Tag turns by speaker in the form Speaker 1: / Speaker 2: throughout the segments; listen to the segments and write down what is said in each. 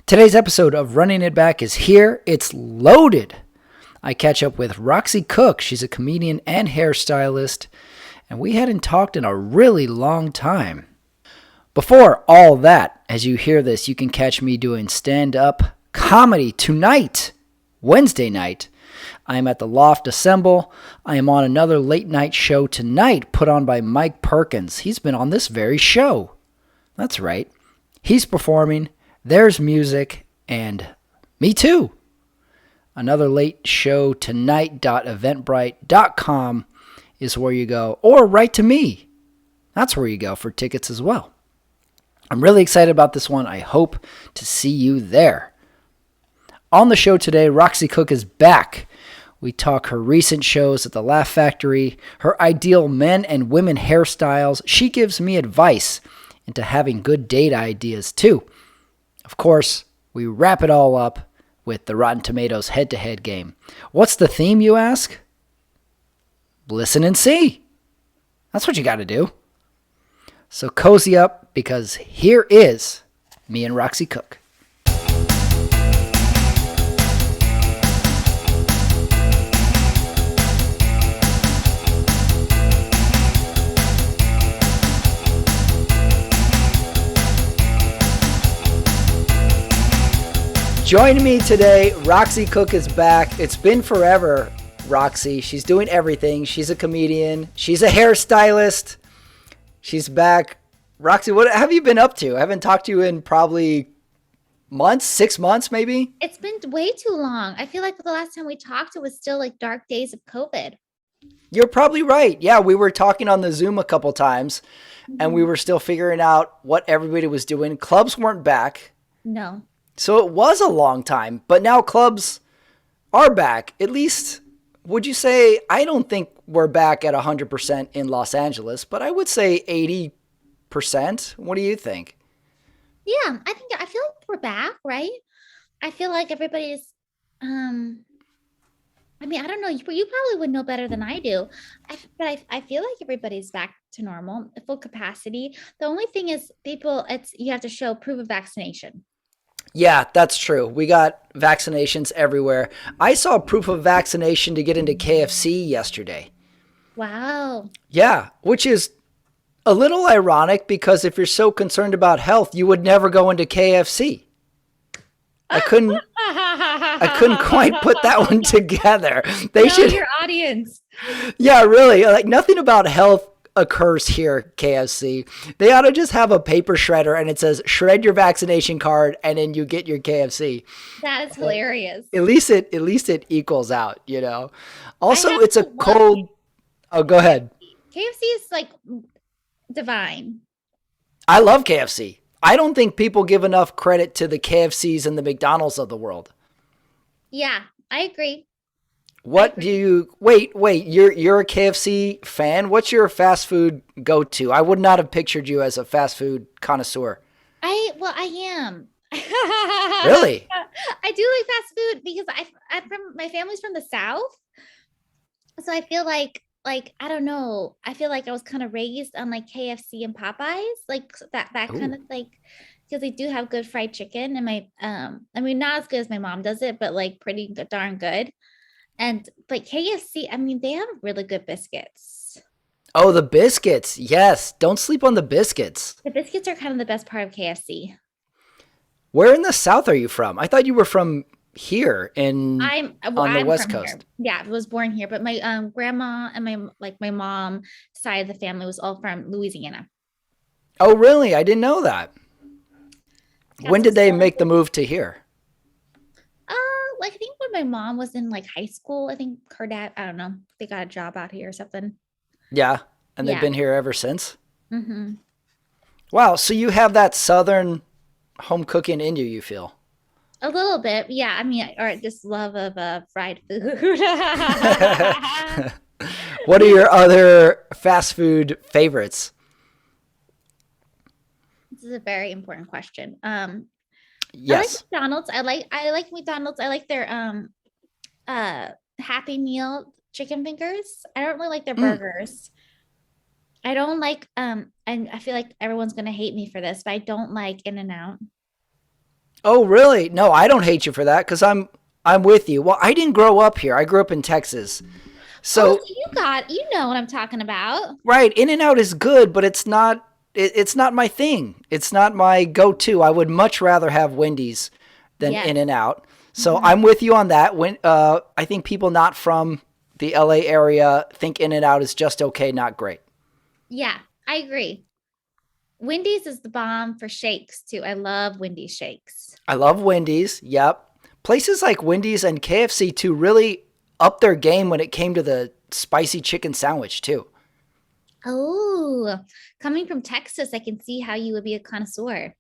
Speaker 1: Today's episode of Running It Back is here. It's loaded. I catch up with Roxy Cook. She's a comedian and hairstylist, and we hadn't talked in a really long time. Before all that, as you hear this, you can catch me doing stand-up comedy tonight, Wednesday night. I am at the Loft Assemble. I am on another late night show tonight put on by Mike Perkins. He's been on this very show. That's right. He's performing. There's music, and me too. Another late show tonight.eventbrite.com is where you go, or write to me. That's where you go for tickets as well. I'm really excited about this one. I hope to see you there. On the show today, Roxy Cook is back. We talk her recent shows at the Laugh Factory, her ideal men and women hairstyles. She gives me advice into having good date ideas too. Of course, we wrap it all up with the Rotten Tomatoes head-to-head game. What's the theme, you ask? Listen and see. That's what you got to do. So cozy up, because here is me and Roxy Cook. Joining me today, Roxy Cook is back. It's been forever, Roxy. She's doing everything. She's a comedian. She's a hairstylist. She's back. Roxy, what have you been up to? I haven't talked to you in probably months, 6 months maybe?
Speaker 2: It's been way too long. I feel like the last time we talked, it was still like dark days of COVID.
Speaker 1: You're probably right. Yeah, we were talking on the Zoom a couple times, and we were still figuring out what everybody was doing. Clubs weren't back.
Speaker 2: No.
Speaker 1: So it was a long time, but now clubs are back. At least, would you say, I don't think we're back at 100% in Los Angeles, but I would say 80%. What do you think?
Speaker 2: Yeah, I feel like we're back, right? I feel like everybody's, I don't know. You probably would know better than I do. But I feel like everybody's back to normal, full capacity. The only thing is you have to show proof of vaccination.
Speaker 1: Yeah, that's true. We got vaccinations everywhere. I saw proof of vaccination to get into KFC yesterday.
Speaker 2: Wow.
Speaker 1: Yeah, which is a little ironic because if you're so concerned about health, you would never go into KFC. I couldn't quite put that one together.
Speaker 2: They should your audience.
Speaker 1: Yeah, really. Like nothing about health occurs here, KFC. They ought to just have a paper shredder and it says shred your vaccination card and then you get your KFC.
Speaker 2: That is hilarious.
Speaker 1: At least it equals out, you know. Also, it's a cold. Oh, go ahead.
Speaker 2: KFC is like divine.
Speaker 1: I love KFC. I don't think people give enough credit to the KFCs and the McDonald's of the world.
Speaker 2: Yeah, I agree.
Speaker 1: What do you wait, you're a KFC fan? What's your fast food go-to? I would not have pictured you as a fast food connoisseur.
Speaker 2: I am.
Speaker 1: Really?
Speaker 2: I do like fast food because my family's from the South. So I feel like I don't know. I feel like I was kind of raised on like KFC and Popeyes, like that kind of like, because they do have good fried chicken and not as good as my mom does it, but like pretty darn good. But KFC, they have really good biscuits.
Speaker 1: Oh, the biscuits. Yes. Don't sleep on the biscuits.
Speaker 2: The biscuits are kind of the best part of KFC.
Speaker 1: Where in the South are you from? I thought you were from here on the West Coast.
Speaker 2: Here. Yeah, I was born here, but my grandma and my mom side of the family was all from Louisiana.
Speaker 1: Oh, really? I didn't know that. When did they make the move to here?
Speaker 2: I think when my mom was in like high school, I think her dad, I don't know, they got a job out here or something.
Speaker 1: Yeah. And they've been here ever since?
Speaker 2: Mm-hmm.
Speaker 1: Wow. So you have that Southern home cooking in you feel?
Speaker 2: A little bit. Yeah. Or just love of fried food.
Speaker 1: What are your other fast food favorites?
Speaker 2: This is a very important question.
Speaker 1: Yes.
Speaker 2: I like McDonald's. I like McDonald's. I like their Happy Meal chicken fingers. I don't really like their burgers. I don't like and I feel like everyone's gonna hate me for this, but I don't like In-N-Out.
Speaker 1: Oh, really? No, I don't hate you for that because I'm with you. Well, I didn't grow up here. I grew up in Texas.
Speaker 2: Oh,
Speaker 1: So,
Speaker 2: so you know what I'm talking about.
Speaker 1: right, In and Out is good, but it's not my thing. It's not my go-to. I would much rather have Wendy's than
Speaker 2: Yes.
Speaker 1: In and Out. So,
Speaker 2: Mhm.
Speaker 1: I'm with you on that. When I think people not from the LA area think In and Out is just okay, not great.
Speaker 2: Yeah, I agree. Wendy's is the bomb for shakes too. I love Wendy's shakes.
Speaker 1: I love Wendy's. Yep. Places like Wendy's and KFC too really upped their game when it came to the spicy chicken sandwich too.
Speaker 2: Oh, coming from Texas, I can see how you would be a connoisseur.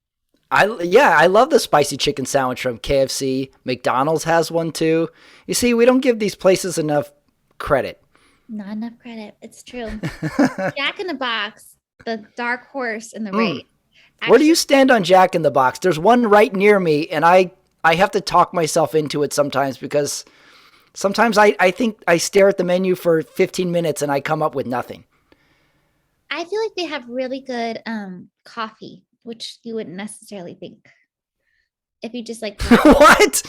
Speaker 1: I love the spicy chicken sandwich from KFC. McDonald's has one too. You see, we don't give these places enough credit.
Speaker 2: Not enough credit. It's true. Jack in the Box, the dark horse in the race.
Speaker 1: Mm. Where do
Speaker 2: Actually,
Speaker 1: you stand on Jack in the Box? There's one right near me, and I have to talk myself into it sometimes because sometimes I think I stare at the menu for 15 minutes and I come up with nothing.
Speaker 2: I feel like they have really good coffee, which you wouldn't necessarily think if you just like look.
Speaker 1: What?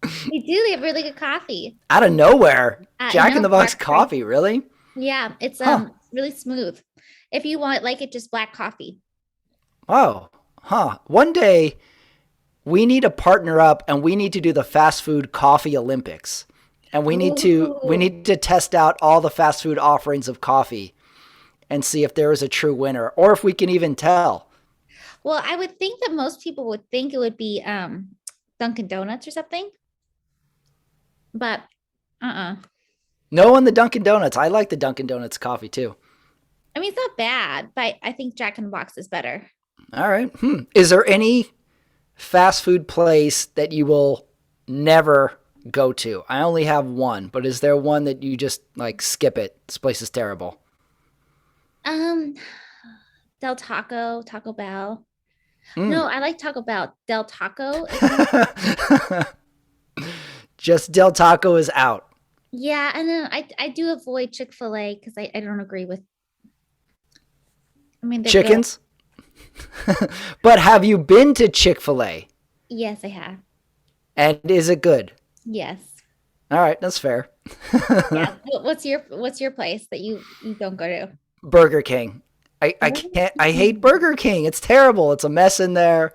Speaker 2: They do. They have really good coffee.
Speaker 1: Out of nowhere. Jack in
Speaker 2: No,
Speaker 1: the Box
Speaker 2: dark horse.
Speaker 1: coffee, really?
Speaker 2: Yeah, it's
Speaker 1: Huh.
Speaker 2: really smooth. If you want like it just black coffee.
Speaker 1: Oh, huh. One day we need to partner up and we need to do the fast food coffee Olympics. And we
Speaker 2: Ooh.
Speaker 1: need to test out all the fast food offerings of coffee and see if there is a true winner or if we can even tell.
Speaker 2: Well, I would think that most people would think it would be Dunkin' Donuts or something, but uh-uh.
Speaker 1: No on the Dunkin' Donuts. I like the Dunkin' Donuts coffee too.
Speaker 2: I mean, it's not bad, but I think Jack in the Box is better.
Speaker 1: All right. Is there any fast food place that you will never go to? I only have one, but is there one that you just like skip it? This place is terrible.
Speaker 2: Um, Del Taco, Taco Bell.
Speaker 1: Mm.
Speaker 2: No, I like Taco Bell. Del Taco is my
Speaker 1: Just Del Taco is out.
Speaker 2: yeah, and then I do avoid Chick-fil-A because I don't agree with I mean they're good.
Speaker 1: Chickens? But have you been to Chick-fil-A?
Speaker 2: Yes, I have.
Speaker 1: And is it good?
Speaker 2: Yes.
Speaker 1: All right, that's fair.
Speaker 2: Yeah. What's your place that you don't go to?
Speaker 1: Burger King. I can't I hate Burger King. It's terrible. It's a mess in there.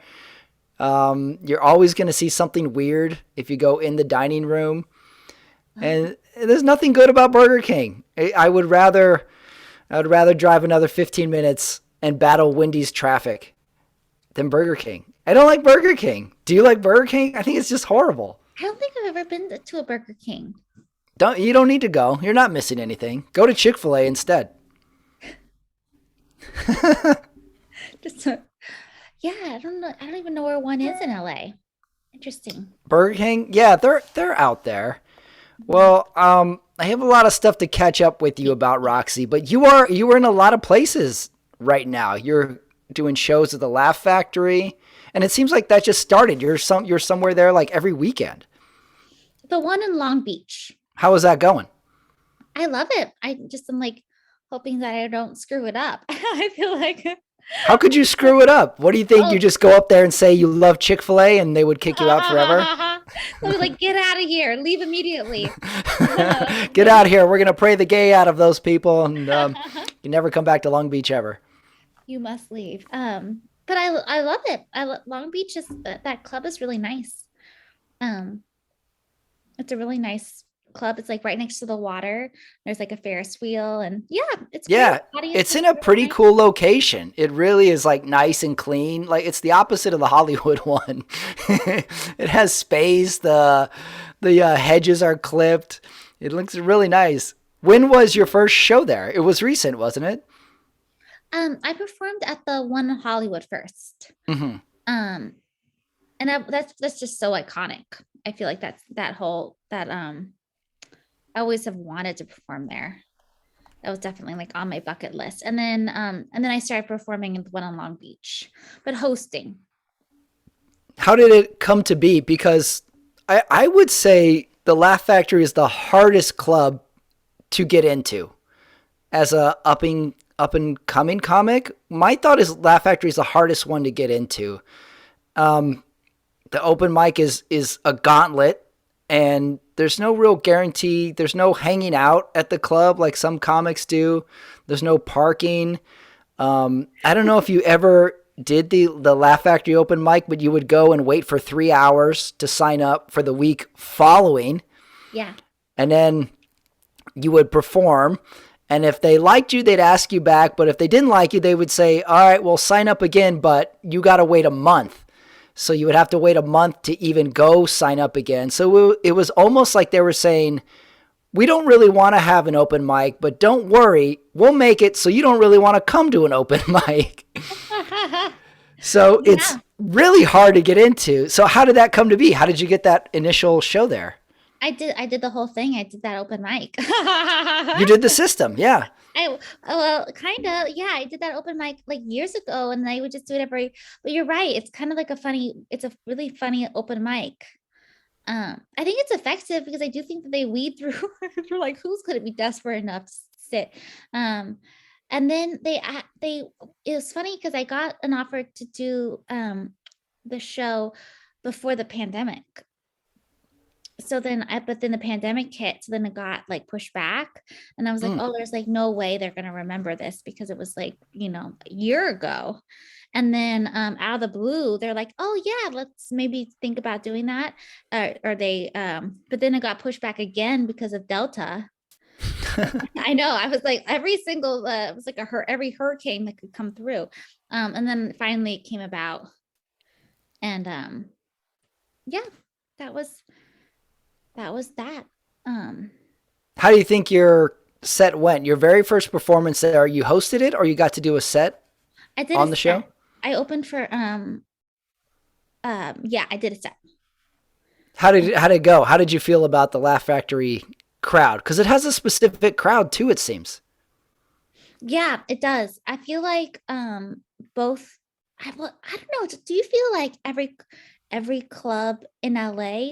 Speaker 1: You're always going to see something weird if you go in the dining room. And there's nothing good about Burger King. I would rather drive another 15 minutes and battle Wendy's traffic than Burger King. I don't like Burger King. Do you like Burger King? I think it's just horrible.
Speaker 2: I don't think I've ever been to a Burger King.
Speaker 1: You don't need to go. You're not missing anything. Go to Chick-fil-A instead.
Speaker 2: Just yeah, I don't know. I don't even know where one is in LA. Interesting.
Speaker 1: Burger King? Yeah, they're out there. Well, I have a lot of stuff to catch up with you about, Roxy, but you are in a lot of places right now. You're doing shows at the Laugh Factory, and it seems like that just started. You're somewhere there like every weekend.
Speaker 2: The one in Long Beach.
Speaker 1: How is that going?
Speaker 2: I love it. I just am like hoping that I don't screw it up. I feel like
Speaker 1: How could you screw it up? What do you think? You
Speaker 2: oh,
Speaker 1: just go up there and say you love Chick-fil-A and they would kick you out forever?
Speaker 2: they'll be like, get out of here, leave immediately.
Speaker 1: Get out of here. We're going to pray the gay out of those people and you never come back to Long Beach ever.
Speaker 2: You must leave. But I love it. Long Beach is that club is really nice. Um, it's a really nice club. It's like right next to the water. There's like a Ferris wheel, and yeah, it's great.
Speaker 1: Yeah,
Speaker 2: Audience
Speaker 1: it's
Speaker 2: is
Speaker 1: in a
Speaker 2: really
Speaker 1: pretty
Speaker 2: nice.
Speaker 1: cool location. It really is like nice and clean. Like it's the opposite of the Hollywood one. It has space. The hedges are clipped. It looks really nice. When was your first show there? It was recent, wasn't it?
Speaker 2: I performed at the one in Hollywood first.
Speaker 1: Hmm.
Speaker 2: Um, and that's just so iconic. I feel like that whole that I always have wanted to perform there. That was definitely like on my bucket list. And then I started performing in the one on Long Beach, but hosting.
Speaker 1: How did it come to be? Because I would say the Laugh Factory is the hardest club to get into as a up and coming comic. My thought is Laugh Factory is the hardest one to get into. The open mic is a gauntlet, and there's no real guarantee. There's no hanging out at the club like some comics do. There's no parking. I don't know if you ever did the Laugh Factory open mic, but you would go and wait for 3 hours to sign up for the week following.
Speaker 2: Yeah.
Speaker 1: And then you would perform. And if they liked you, they'd ask you back. But if they didn't like you, they would say, all right, well, sign up again, but you got to wait a month. So you would have to wait a month to even go sign up again. So it was almost like they were saying, we don't really want to have an open mic, but don't worry, we'll make it so you don't really want to come to an open mic. So it's really hard to get into. So how did that come to be? How did you get that initial show there?
Speaker 2: I did the whole thing. I did that open mic.
Speaker 1: You did the system, yeah.
Speaker 2: Well, kind of, yeah. I did that open mic like years ago, and I would just do it every. But you're right. It's kind of like it's a really funny open mic. I think it's effective because I do think that they weed through. They're like, who's going to be desperate enough to sit? And then it was funny because I got an offer to do the show before the pandemic. So then but then the pandemic hit, so then it got like pushed back, and I was like, oh, there's like no way they're gonna remember this because it was like, a year ago. And then out of the blue, they're like, oh yeah, let's maybe think about doing that. But then it got pushed back again because of Delta. I know. I was like, every single it was like every hurricane that could come through. And then finally it came about. And yeah, that was that.
Speaker 1: How do you think your set went? Your very first performance there, you hosted it or you got to do a set on the show?
Speaker 2: I opened for yeah, I did a set.
Speaker 1: How did it go? How did you feel about the Laugh Factory crowd? Because it has a specific crowd too, it seems.
Speaker 2: Yeah, it does. I feel like both I don't know. Do you feel like every club in LA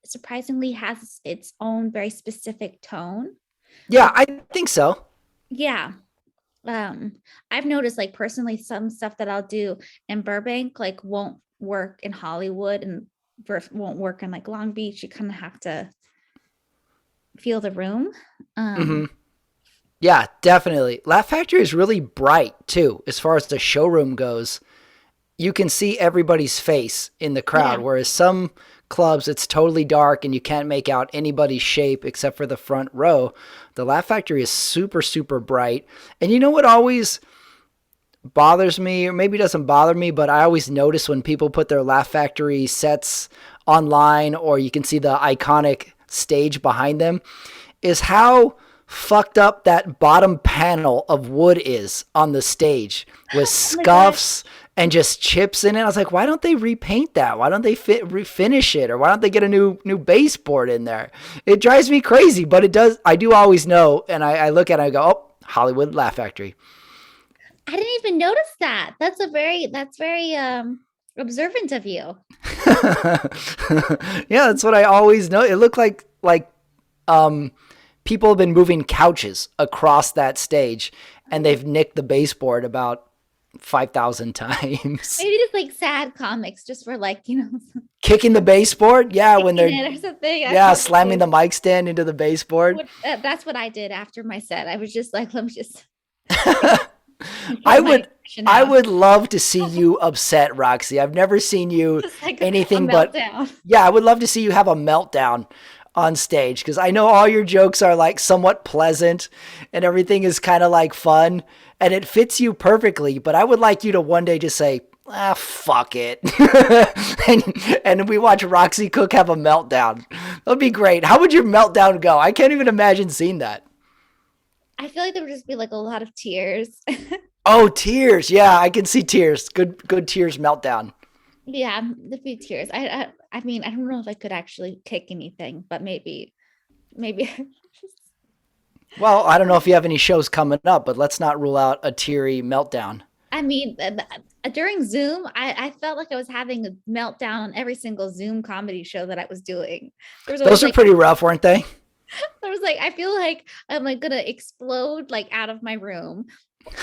Speaker 2: surprisingly has its own very specific tone?
Speaker 1: Yeah, I think so.
Speaker 2: Yeah. I've noticed like personally some stuff that I'll do in Burbank like won't work in Hollywood and won't work in like Long Beach. You kind of have to feel the room.
Speaker 1: Yeah, definitely. Laugh Factory is really bright too, as far as the showroom goes. You can see everybody's face in the crowd, whereas some clubs it's totally dark and you can't make out anybody's shape except for the front row. The Laugh Factory is super, super bright. And you know what always bothers me, or maybe doesn't bother me, but I always notice when people put their Laugh Factory sets online or you can see the iconic stage behind them, is how fucked up that bottom panel of wood is on the stage with scuffs and just chips in it. I was like, why don't they repaint that? Why don't they refinish it? Or why don't they get a new baseboard in there? It drives me crazy, but it does. I do always know. And I look at it and I go, oh, Hollywood Laugh Factory.
Speaker 2: I didn't even notice that. That's very observant of you.
Speaker 1: Yeah, that's what I always know. It looked like people have been moving couches across that stage and they've nicked the baseboard about 5,000 times.
Speaker 2: Maybe just like sad comics just for like,
Speaker 1: kicking the baseboard. Yeah. When they're,
Speaker 2: or something.
Speaker 1: Yeah. Slamming the mic stand into the baseboard.
Speaker 2: That's what I did after my set. I was just like, let me just.
Speaker 1: I would love to see you upset, Roxy. I've never seen you
Speaker 2: like
Speaker 1: anything but, yeah, I would love to see you have a meltdown on stage. Cause I know all your jokes are like somewhat pleasant and everything is kind of like fun and it fits you perfectly. But I would like you to one day just say, fuck it. and we watch Roxy Cook have a meltdown. That'd be great. How would your meltdown go? I can't even imagine seeing that.
Speaker 2: I feel like there would just be like a lot of tears.
Speaker 1: Oh, tears. Yeah, I can see tears. Good tears meltdown.
Speaker 2: Yeah, the few tears. I mean, I don't know if I could actually kick anything, but maybe.
Speaker 1: Well, I don't know if you have any shows coming up, but let's not rule out a teary meltdown.
Speaker 2: I mean, during Zoom, I felt like I was having a meltdown on every single Zoom comedy show that I was doing.
Speaker 1: Those are pretty rough, weren't they?
Speaker 2: I was like, I feel like I'm like gonna explode like out of my room.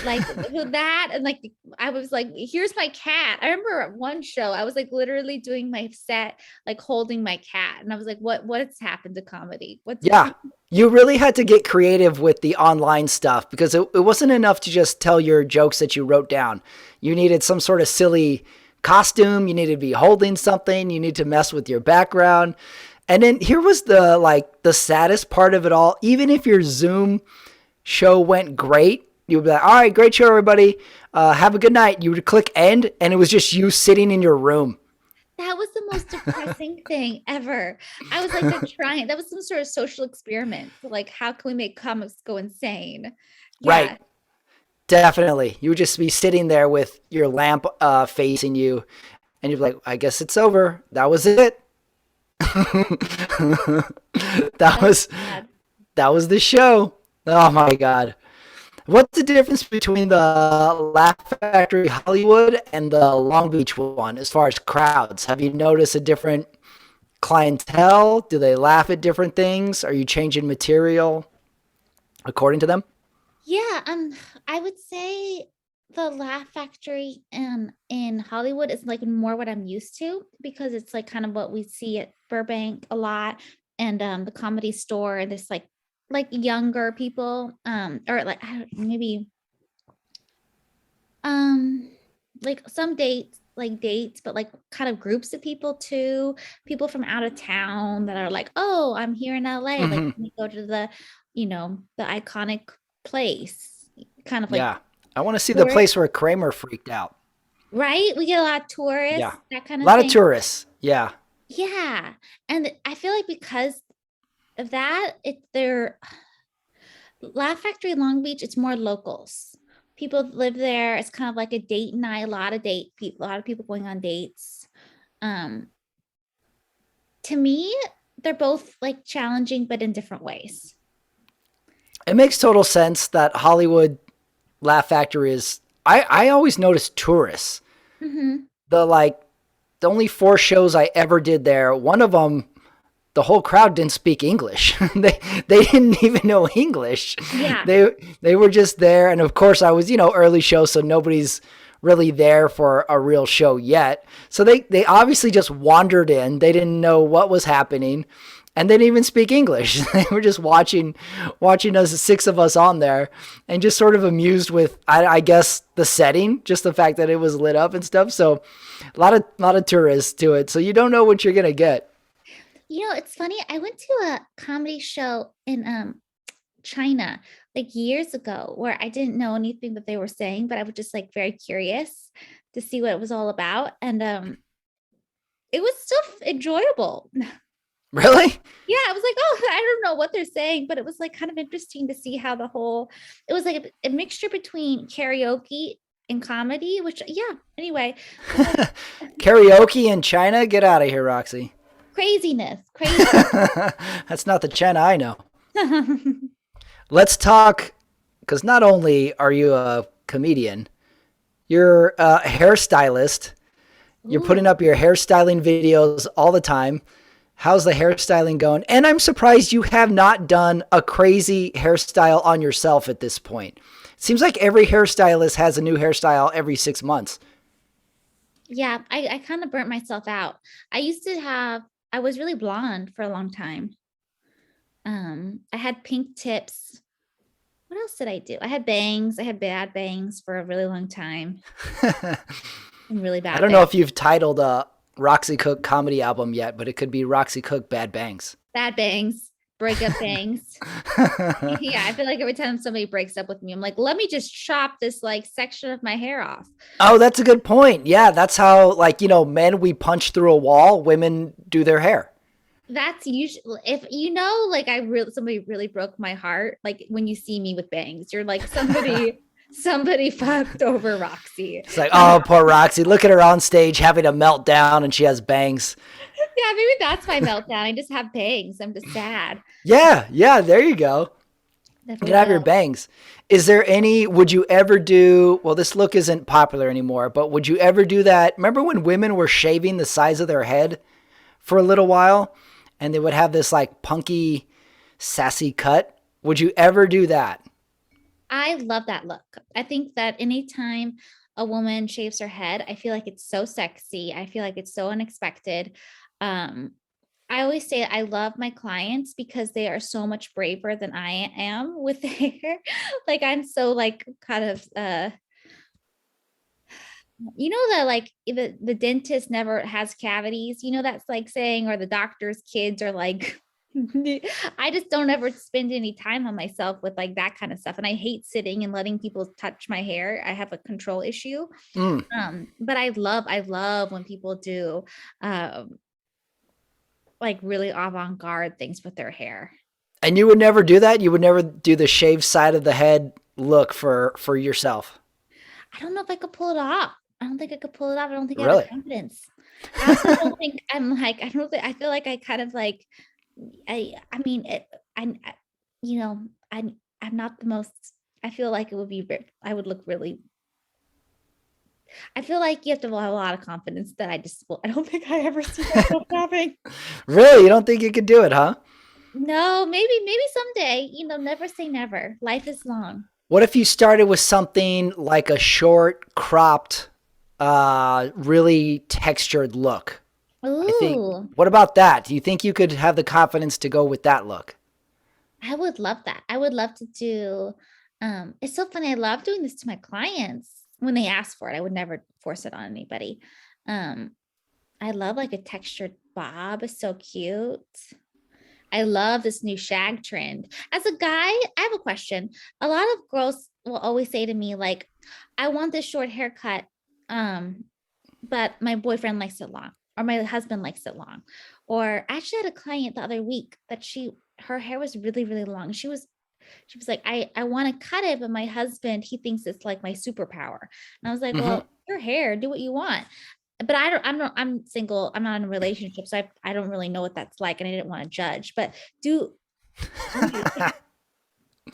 Speaker 2: like with that, and like I was like, here's my cat. I remember at one show I was like literally doing my set like holding my cat, and I was like, what's happened to comedy? What's
Speaker 1: Yeah. You really had to get creative with the online stuff because it wasn't enough to just tell your jokes that you wrote down. You needed some sort of silly costume. You needed to be holding something. You need to mess with your background. And then here was the saddest part of it all. Even if your Zoom show went great, you would be like, all right, great show, everybody. Have a good night. You would click end, and it was just you sitting in your room.
Speaker 2: That was the most depressing thing ever. I was like, they're trying. That was some sort of social experiment. Like, how can we make comics go insane? Yeah.
Speaker 1: Right. Definitely. You would just be sitting there with your lamp facing you, and you'd be like, I guess it's over. That was it. that was
Speaker 2: Sad.
Speaker 1: that was the show. Oh my God. What's the difference between the Laugh Factory Hollywood and the Long Beach one as far as crowds? Have you noticed a different clientele? Do they laugh at different things? Are you changing material according to them?
Speaker 2: Yeah. I would say the Laugh Factory in Hollywood is like more what I'm used to because it's like kind of what we see at Burbank a lot, and the Comedy Store. And there's like younger people, or like I don't, maybe um like some dates, but like kind of groups of people too. People from out of town that are like, oh, I'm here in LA. Like,
Speaker 1: Hmm.
Speaker 2: let me go to the iconic place, kind of like
Speaker 1: Yeah. I want to see the
Speaker 2: tourist,
Speaker 1: place where Kramer freaked out.
Speaker 2: right? We get a lot of
Speaker 1: Yeah.
Speaker 2: tourists, that kind
Speaker 1: A
Speaker 2: of
Speaker 1: lot of
Speaker 2: thing.
Speaker 1: tourists. Yeah.
Speaker 2: Yeah. And I feel like because of that, their Laugh Factory Long Beach, it's more locals. People live there. It's kind of like a date night, a lot of people going on dates. Um, to me, they're both like challenging, but in different ways.
Speaker 1: It makes total sense that Hollywood Laugh Factory is. I always notice tourists.
Speaker 2: Hmm.
Speaker 1: The like the only four shows I ever did there, one of them, the whole crowd didn't speak English. They didn't even know English.
Speaker 2: Yeah.
Speaker 1: They were just there, and of course I was early show, so nobody's really there for a real show yet. So they obviously just wandered in. They didn't know what was happening, and they didn't even speak English. They were just watching us, six of us on there, and just sort of amused with I guess the setting, just the fact that it was lit up and stuff. So a lot of tourists to it. So you don't know what you're gonna get.
Speaker 2: It's funny. I went to a comedy show in China like years ago where I didn't know anything that they were saying, but I was just like very curious to see what it was all about. And it was still enjoyable.
Speaker 1: Really?
Speaker 2: Yeah, I was like, oh, I don't know what they're saying, but it was like kind of interesting to see how it was like a mixture between karaoke and comedy, which, yeah, anyway, it was like
Speaker 1: Karaoke in China? Get out of here, Roxy.
Speaker 2: craziness, crazy.
Speaker 1: That's not the China I know. Let's talk, because not only are you a comedian, you're a hairstylist. You're
Speaker 2: Ooh.
Speaker 1: putting up your hairstyling videos all the time. How's the hairstyling going? And I'm surprised you have not done a crazy hairstyle on yourself at this point. It seems like every hairstylist has a new hairstyle every 6 months.
Speaker 2: Yeah, I kind of burnt myself out. I was really blonde for a long time. I had pink tips. What else did I do? I had bangs. I had bad bangs for a really long time. And really
Speaker 1: I
Speaker 2: bad
Speaker 1: don't know
Speaker 2: bangs.
Speaker 1: if you've titled a Roxy Cook comedy album yet, but it could be Roxy Cook Bad Bangs.
Speaker 2: Bad bangs. Breakup bangs. Yeah, I feel like every time somebody breaks up with me, I'm like, let me just chop this like section of my hair off.
Speaker 1: Oh, that's a good point. Yeah, that's how, men, we punch through a wall, women do their hair.
Speaker 2: That's usually if like somebody really broke my heart. Like when you see me with bangs, you're like somebody fucked over Roxy.
Speaker 1: It's like, oh, poor Roxy. Look at her on stage having a meltdown and she has bangs.
Speaker 2: Yeah, maybe that's my meltdown. I just have bangs. I'm just sad.
Speaker 1: Yeah, there you go. You can
Speaker 2: Definitely
Speaker 1: have your
Speaker 2: will.
Speaker 1: bangs. Would you ever do, well, this look isn't popular anymore, but would you ever do that? Remember when women were shaving the size of their head for a little while and they would have this like punky, sassy cut? Would you ever do that?
Speaker 2: I love that look. I think that anytime a woman shaves her head, I feel like it's so sexy. I feel like it's so unexpected. Um, I always say I love my clients because they are so much braver than I am with their hair. Like I'm so like kind of you know that like the dentist never has cavities, you know that's like saying, or the doctor's kids are like I just don't ever spend any time on myself with like that kind of stuff. And I hate sitting and letting people touch my hair. I have a control issue.
Speaker 1: Mm.
Speaker 2: But I love when people do um like really avant-garde things with their hair.
Speaker 1: And you would never do that? You would never do the shaved side of the head look for yourself?
Speaker 2: I don't know if I could pull it off. I don't think I could pull it off. I don't think I have the
Speaker 1: Really?
Speaker 2: confidence. I also don't think I'm like, I don't think, I feel like I kind of like, I mean, you know, I'm not the most, I feel like it would be, I would look really, I feel like you have to have a lot of confidence that I don't think I ever see myself having.
Speaker 1: Really? You don't think you could do it, huh?
Speaker 2: No, maybe someday, never say never. Life is long.
Speaker 1: What if you started with something like a short, cropped, really textured look? I think,
Speaker 2: Ooh,
Speaker 1: what about that? Do you think you could have the confidence to go with that look?
Speaker 2: I would love that. I would love to do, it's so funny. I love doing this to my clients when they ask for it. I would never force it on anybody. Um, I love like a textured bob. It's so cute. I love this new shag trend. As a guy, I have a question. A lot of girls will always say to me, like, I want this short haircut, um, but my boyfriend likes it long, or my husband likes it long. Or I actually had a client the other week that her hair was really, really long. She was like, I want to cut it, but my husband, he thinks it's like my superpower. And I was like,
Speaker 1: Hmm.
Speaker 2: well, your hair, do what you want. But I'm single. I'm not in a relationship. So I don't really know what that's like. And I didn't want to judge, but do,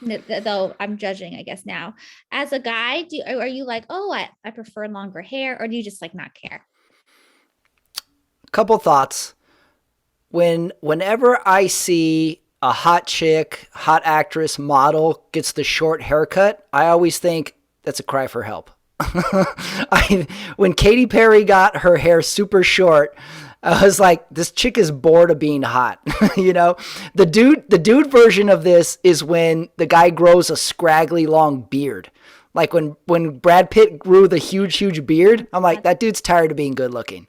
Speaker 2: though I'm judging, I guess now as a guy, are you like, oh, I prefer longer hair, or do you just like not care?
Speaker 1: Couple thoughts. Whenever I see a hot chick, hot actress, model gets the short haircut, I always think that's a cry for help. When Katy Perry got her hair super short, I was like, this chick is bored of being hot. you know, the dude version of this is when the guy grows a scraggly long beard. Like when Brad Pitt grew the huge beard, I'm like, that dude's tired of being good looking.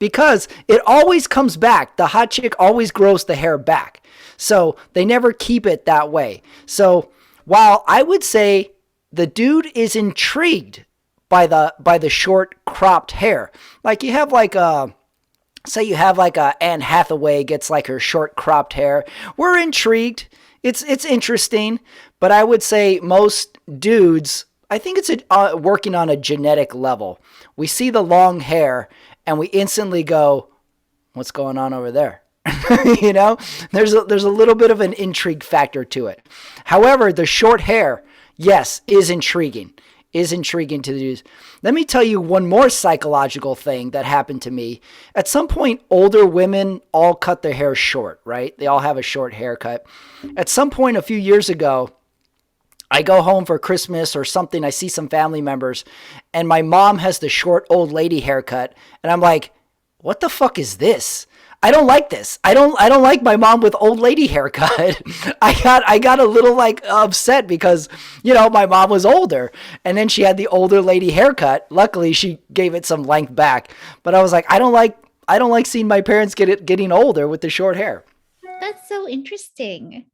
Speaker 1: Because it always comes back. The hot chick always grows the hair back. So they never keep it that way. So while I would say the dude is intrigued by the short cropped hair, like you have like a, say you have like a Anne Hathaway gets like her short cropped hair, we're intrigued. It's interesting, but I would say most dudes, I think it's working on a genetic level. We see the long hair and we instantly go, what's going on over there? you know, there's a little bit of an intrigue factor to it. However, the short hair, yes, is intriguing to the dudes. Let me tell you one more psychological thing that happened to me. At some point, older women all cut their hair short, right? They all have a short haircut. At some point a few years ago, I go home for Christmas or something. I see some family members, and my mom has the short old lady haircut, and I'm like, "What the fuck is this? I don't like this. I don't like my mom with old lady haircut." I got a little like upset because my mom was older, and then she had the older lady haircut. Luckily, she gave it some length back, but I was like, I don't like seeing my parents getting older with the short hair.
Speaker 2: That's so interesting.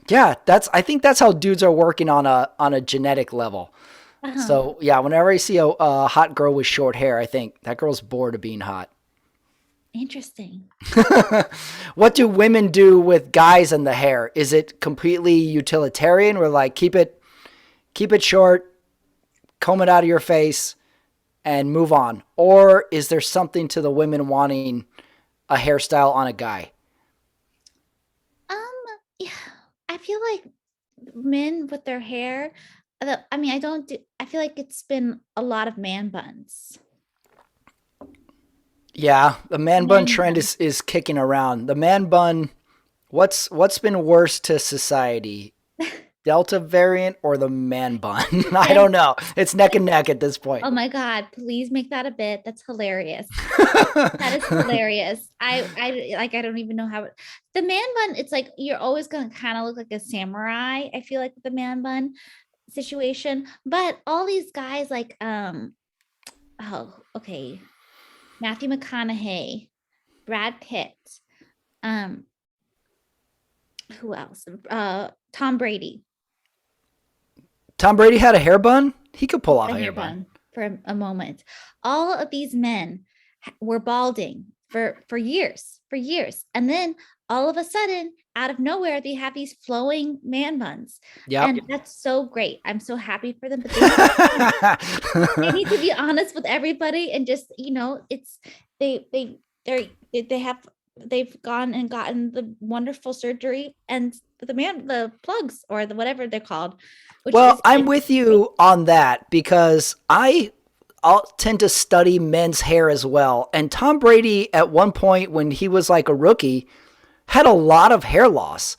Speaker 1: Yeah, I think that's how dudes are working on a genetic level.
Speaker 2: Uh-huh.
Speaker 1: So yeah, whenever I see a hot girl with short hair, I think that girl's bored of being hot.
Speaker 2: Interesting.
Speaker 1: What do women do with guys and the hair? Is it completely utilitarian, or like keep it short, comb it out of your face, and move on? Or is there something to the women wanting a hairstyle on a guy?
Speaker 2: Um, yeah, I feel like men with their hair, I mean, I feel like it's been a lot of man buns.
Speaker 1: Yeah, the man bun
Speaker 2: Man
Speaker 1: trend
Speaker 2: bun.
Speaker 1: is kicking around. The man bun, what's been worse to society? Delta variant or the man bun? I don't know. It's neck and neck at this point.
Speaker 2: Oh my God, please make that a bit. That's hilarious. That is hilarious. I don't even know how the man bun, it's like you're always gonna kind of look like a samurai, I feel like, with the man bun situation. But all these guys like oh, okay. Matthew McConaughey, Brad Pitt, um, who else? Tom Brady.
Speaker 1: Tom Brady had a hair bun. He could pull off
Speaker 2: A
Speaker 1: a
Speaker 2: hair
Speaker 1: hair bun.
Speaker 2: bun for a moment. All of these men were balding for years, and then all of a sudden, out of nowhere, they have these flowing man buns.
Speaker 1: Yeah,
Speaker 2: and that's so great. I'm so happy for them. But they need to be honest with everybody and just, it's they've gone and gotten the wonderful surgery and the plugs or the whatever they're called.
Speaker 1: Well, I'm with you on that because I'll tend to study men's hair as well. And Tom Brady, at one point when he was like a rookie, had a lot of hair loss.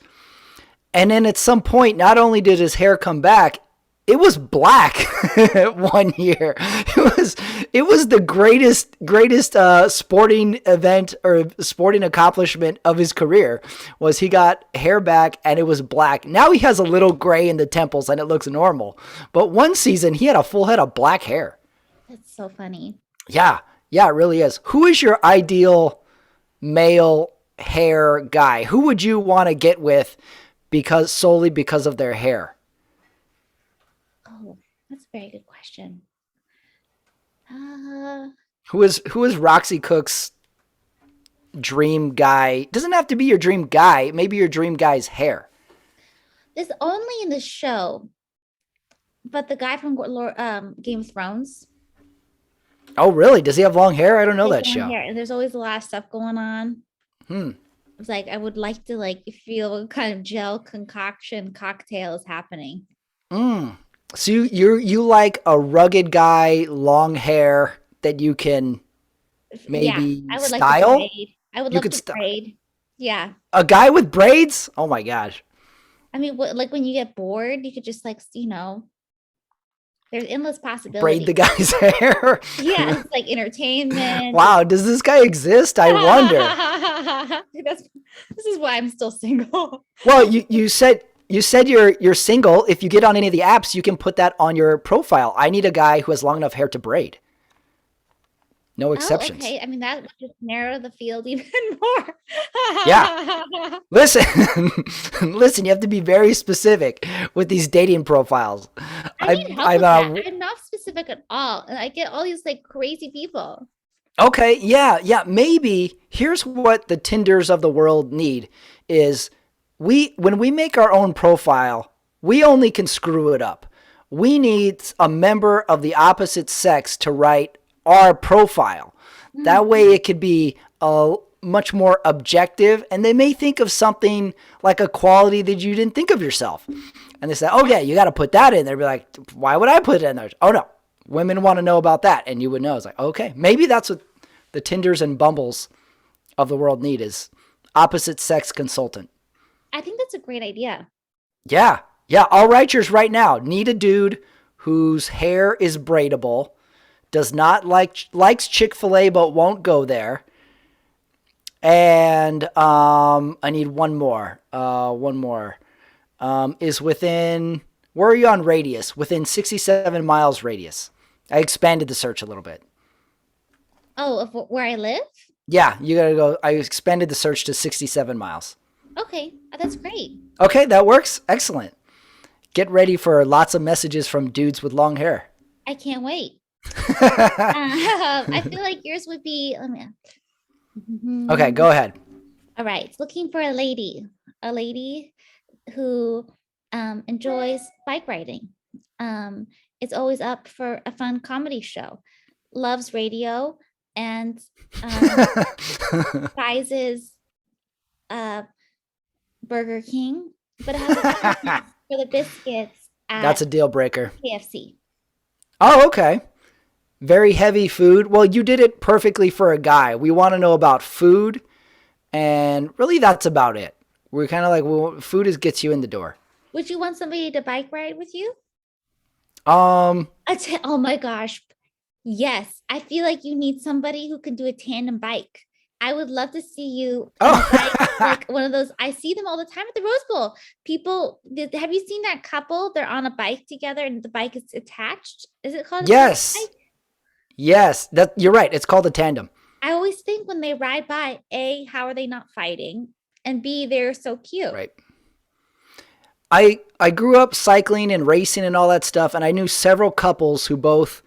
Speaker 1: And then at some point, not only did his hair come back, it was black 1 year. It was the greatest sporting event or sporting accomplishment of his career. Was he got hair back and it was black. Now he has a little gray in the temples and it looks normal. But one season he had a full head of black hair.
Speaker 2: That's so funny.
Speaker 1: Yeah, it really is. Who is your ideal male hair guy? Who would you want to get with solely because of their hair?
Speaker 2: Oh, that's a very good question.
Speaker 1: Who is Roxy Cook's dream guy? Doesn't have to be your dream guy. Maybe your dream guy's hair.
Speaker 2: It's only in the show, but the guy from Game of Thrones.
Speaker 1: Oh, really? Does he have long hair? I don't know that show.
Speaker 2: Hair, and there's always a lot of stuff going on. It's like I would like to feel what kind of gel concoction cocktail is happening.
Speaker 1: So you like a rugged guy, long hair that you can maybe
Speaker 2: I would
Speaker 1: style?
Speaker 2: Like to braid. I would love to braid. Yeah.
Speaker 1: A guy with braids? Oh my gosh.
Speaker 2: I mean, like when you get bored, you could just there's endless possibilities.
Speaker 1: Braid the guy's hair.
Speaker 2: Yeah, it's like entertainment.
Speaker 1: Wow, does this guy exist? I wonder.
Speaker 2: This is why I'm still single.
Speaker 1: Well, you said you're single. If you get on any of the apps, you can put that on your profile. I need a guy who has long enough hair to braid. No exceptions.
Speaker 2: Okay. I mean, that would just narrow the field even more.
Speaker 1: Yeah. Listen, you have to be very specific with these dating profiles.
Speaker 2: I'm not specific at all. And I get all these crazy people.
Speaker 1: Okay. Yeah. Maybe here's what the Tinders of the world need is when we make our own profile, we only can screw it up. We need a member of the opposite sex to write our profile. That way it could be much more objective, and they may think of something like a quality that you didn't think of yourself. And they say, oh yeah, you got to put that in there. Be like, why would I put it in there? Oh no, women want to know about that. And you would know. It's like, okay, maybe that's what the Tinders and Bumbles of the world need is opposite sex consultant.
Speaker 2: I think that's a great idea.
Speaker 1: Yeah. I'll write yours right now. Need a dude whose hair is braidable, does not likes Chick-fil-A but won't go there. And I need one more. Is within, where are you on radius? Within 67 miles radius. I expanded the search a little bit.
Speaker 2: Oh, of where I live?
Speaker 1: Yeah, you gotta go. I expanded the search to 67 miles.
Speaker 2: Okay, that's great.
Speaker 1: Okay, that works. Excellent. Get ready for lots of messages from dudes with long hair.
Speaker 2: I can't wait. I feel like yours would be.
Speaker 1: Okay, go ahead.
Speaker 2: All right, looking for a lady who enjoys bike riding. Is always up for a fun comedy show, loves radio, and prizes Burger King, but has a for the biscuits at
Speaker 1: That's a deal breaker.
Speaker 2: KFC.
Speaker 1: Oh, okay. Very heavy food. Well, you did it perfectly for a guy. We want to know about food, and really that's about it. We're kind of like, well, food gets you in the door.
Speaker 2: Would you want somebody to bike ride with you?
Speaker 1: Um,
Speaker 2: Oh my gosh. Yes, I feel like you need somebody who can do a tandem bike. I would love to see you on a bike,
Speaker 1: oh,
Speaker 2: like one of those. I see them all the time at the Rose Bowl. People, have you seen that couple? They're on a bike together and the bike is attached. Is it called a tandem
Speaker 1: yes,
Speaker 2: bike?
Speaker 1: yes, that you're right. It's called a tandem.
Speaker 2: I always think when they ride by, A, how are they not fighting? And B, they're so cute.
Speaker 1: Right. I grew up cycling and racing and all that stuff, and I knew several couples who both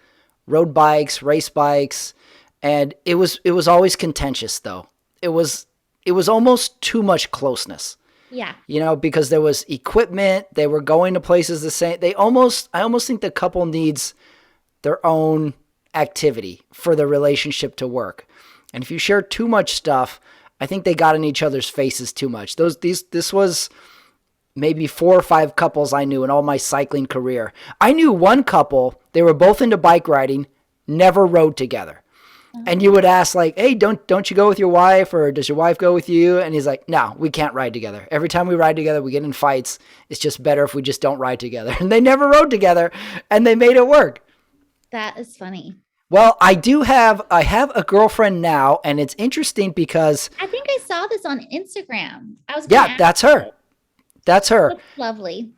Speaker 1: rode bikes, race bikes, and it was always contentious though. It was almost too much closeness.
Speaker 2: Yeah.
Speaker 1: Because there was equipment, they were going to places the same. I almost think the couple needs their own activity for the relationship to work. And if you share too much stuff, I think they got in each other's faces too much. This was maybe 4 or 5 couples I knew in all my cycling career. I knew one couple, they were both into bike riding, never rode together. And you would ask like, "Hey, don't you go with your wife, or does your wife go with you?" And he's like, "No, we can't ride together. Every time we ride together, we get in fights. It's just better if we just don't ride together." And they never rode together, and they made it work.
Speaker 2: That is funny.
Speaker 1: Well, I have a girlfriend now, and it's interesting because
Speaker 2: I think I saw this on Instagram. I was going to
Speaker 1: yeah,
Speaker 2: ask
Speaker 1: that's
Speaker 2: you.
Speaker 1: her. That's her.
Speaker 2: Looks lovely.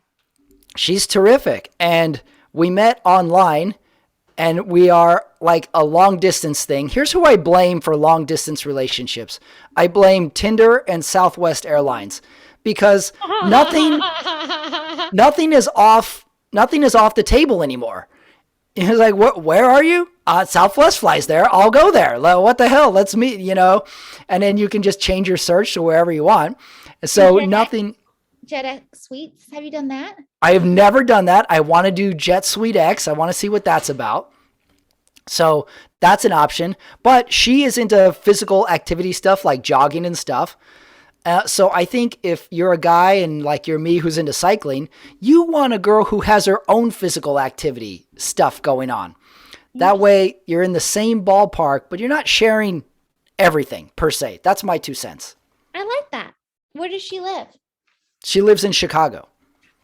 Speaker 1: She's terrific. And we met online, and we are like a long distance thing. Here's who I blame for long distance relationships. I blame Tinder and Southwest Airlines because nothing is off the table anymore. He's like, where are you? Southwest flies there. I'll go there. What the hell? Let's meet, and then you can just change your search to wherever you want. So nothing.
Speaker 2: JetX Suites. Have you done that?
Speaker 1: I have never done that. I want to do Jet Suite X. I want to see what that's about. So that's an option. But she is into physical activity stuff like jogging and stuff. So I think if you're a guy and like you're me who's into cycling, you want a girl who has her own physical activity stuff going on. That way you're in the same ballpark, but you're not sharing everything per se. That's my 2 cents.
Speaker 2: I like that. Where does she live?
Speaker 1: She lives in Chicago.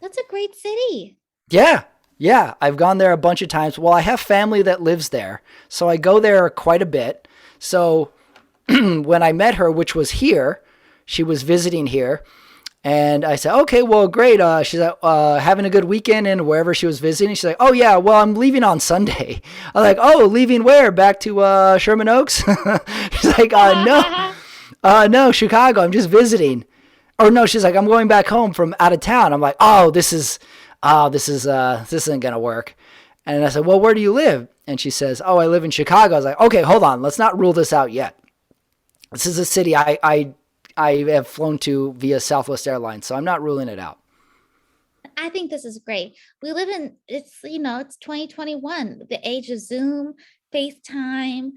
Speaker 2: That's a great city.
Speaker 1: Yeah. Yeah. I've gone there a bunch of times. Well, I have family that lives there, so I go there quite a bit. So when I met her, which was here, she was visiting here. And I said, okay, well, great. She's like, having a good weekend and wherever she was visiting. She's like, oh, yeah, well, I'm leaving on Sunday. I'm like, oh, leaving where? Back to Sherman Oaks? She's like, no, Chicago. I'm just visiting. Or no, she's like, I'm going back home from out of town. I'm like, this isn't going to work. And I said, well, where do you live? And she says, oh, I live in Chicago. I was like, okay, hold on. Let's not rule this out yet. This is a city I have flown to via Southwest Airlines, so I'm not ruling it out.
Speaker 2: I think this is great. We live in, it's 2021, the age of Zoom, FaceTime,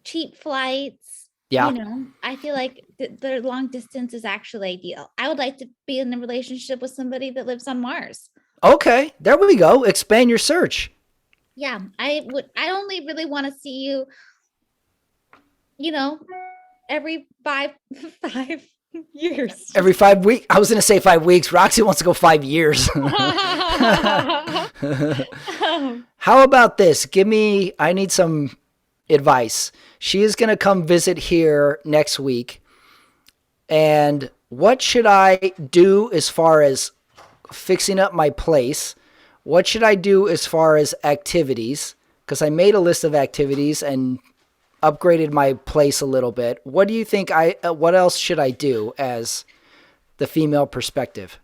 Speaker 2: cheap flights.
Speaker 1: Yeah.
Speaker 2: I feel like the long distance is actually ideal. I would like to be in a relationship with somebody that lives on Mars.
Speaker 1: Okay, there we go. Expand your search.
Speaker 2: Yeah, I only really want to see you, every five years.
Speaker 1: Every 5 weeks. I was going to say 5 weeks. Roxy wants to go 5 years. How about this? I need some advice. She is going to come visit here next week. And what should I do as far as fixing up my place? What should I do as far as activities? Because I made a list of activities and upgraded my place a little bit. What do you think what else should I do as the female perspective?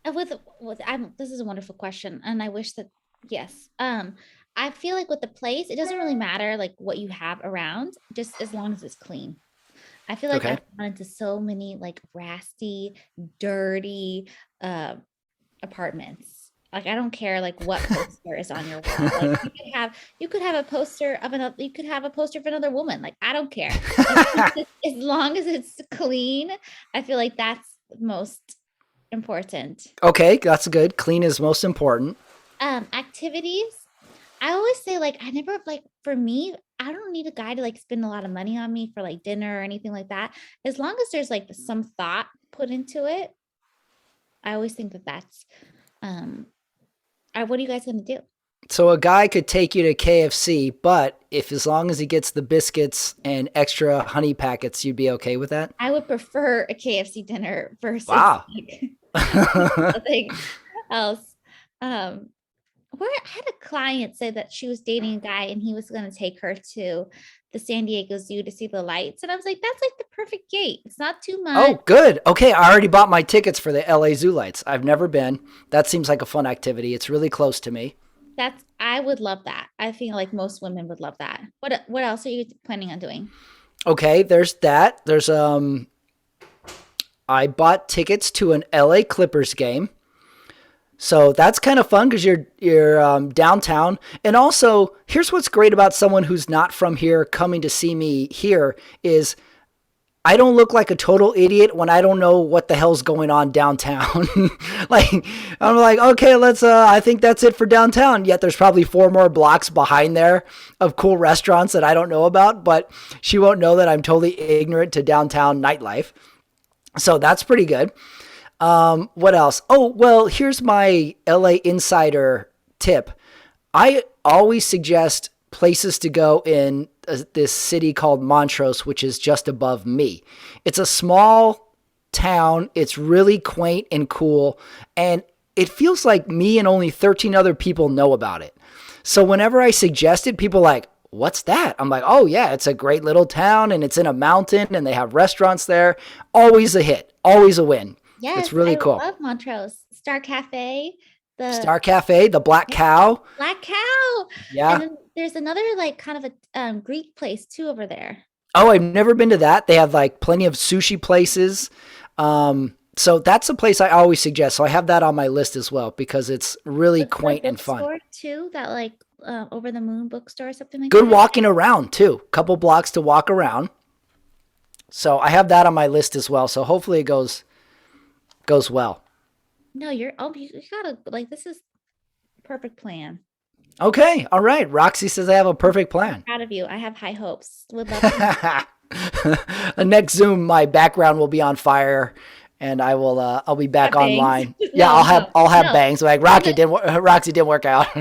Speaker 2: This is a wonderful question. And I wish that, yes. I feel like with the place, it doesn't really matter like what you have around, just as long as it's clean. I feel like
Speaker 1: Okay.
Speaker 2: I've gone into so many like rasty, dirty apartments. Like I don't care like what poster is on your wall. Like you could have a poster of another woman. Like I don't care. As long as it's clean, I feel like that's most important.
Speaker 1: Okay, that's good. Clean is most important.
Speaker 2: Activities. I always say like I never like for me, I don't need a guy to like spend a lot of money on me for like dinner or anything like that. As long as there's like some thought put into it, I always think that that's what are you guys gonna do?
Speaker 1: So a guy could take you to KFC, but if as long as he gets the biscuits and extra honey packets, you'd be okay with that?
Speaker 2: I would prefer a KFC dinner versus
Speaker 1: Wow.
Speaker 2: like something else. Um, where I had a client say that she was dating a guy and he was going to take her to the San Diego Zoo to see the lights. And I was like, that's like the perfect date. It's not too much.
Speaker 1: Oh, good. Okay, I already bought my tickets for the LA Zoo Lights. I've never been. That seems like a fun activity. It's really close to me.
Speaker 2: I would love that. I feel like most women would love that. What else are you planning on doing?
Speaker 1: Okay, there's that. I bought tickets to an LA Clippers game. So that's kind of fun because you're downtown. And also, here's what's great about someone who's not from here coming to see me here is I don't look like a total idiot when I don't know what the hell's going on downtown. Like, I'm like, okay, I think that's it for downtown. Yet there's probably 4 more blocks behind there of cool restaurants that I don't know about, but she won't know that I'm totally ignorant to downtown nightlife. So that's pretty good. What else? Oh, well, here's my LA insider tip. I always suggest places to go in this city called Montrose, which is just above me. It's a small town. It's really quaint and cool. And it feels like me and only 13 other people know about it. So whenever I suggest it, people are like, what's that? I'm like, oh yeah, it's a great little town and it's in a mountain and they have restaurants there. Always a hit, always a win.
Speaker 2: Yes,
Speaker 1: It's really
Speaker 2: I
Speaker 1: cool.
Speaker 2: love Montrose. Star Cafe, the
Speaker 1: Star Cafe, the Black Cow.
Speaker 2: Black Cow.
Speaker 1: Yeah.
Speaker 2: And then there's another like kind of a Greek place too over there.
Speaker 1: Oh, I've never been to that. They have like plenty of sushi places. So that's a place I always suggest. So I have that on my list as well because it's really
Speaker 2: What's the
Speaker 1: quaint and fun.
Speaker 2: bookstore too? That like Over the Moon bookstore or something like
Speaker 1: Good
Speaker 2: that.
Speaker 1: walking around too. Couple blocks to walk around. So I have that on my list as well. So hopefully it goes well.
Speaker 2: No, you gotta like this is perfect plan.
Speaker 1: Okay. All right. Roxy says I have a perfect plan.
Speaker 2: Proud of you. I have high hopes. Would love to.
Speaker 1: The next Zoom, my background will be on fire, and I'll be back
Speaker 2: Have bangs.
Speaker 1: online.
Speaker 2: No,
Speaker 1: Yeah, I'll have
Speaker 2: no.
Speaker 1: bangs. Like Roxy didn't work out.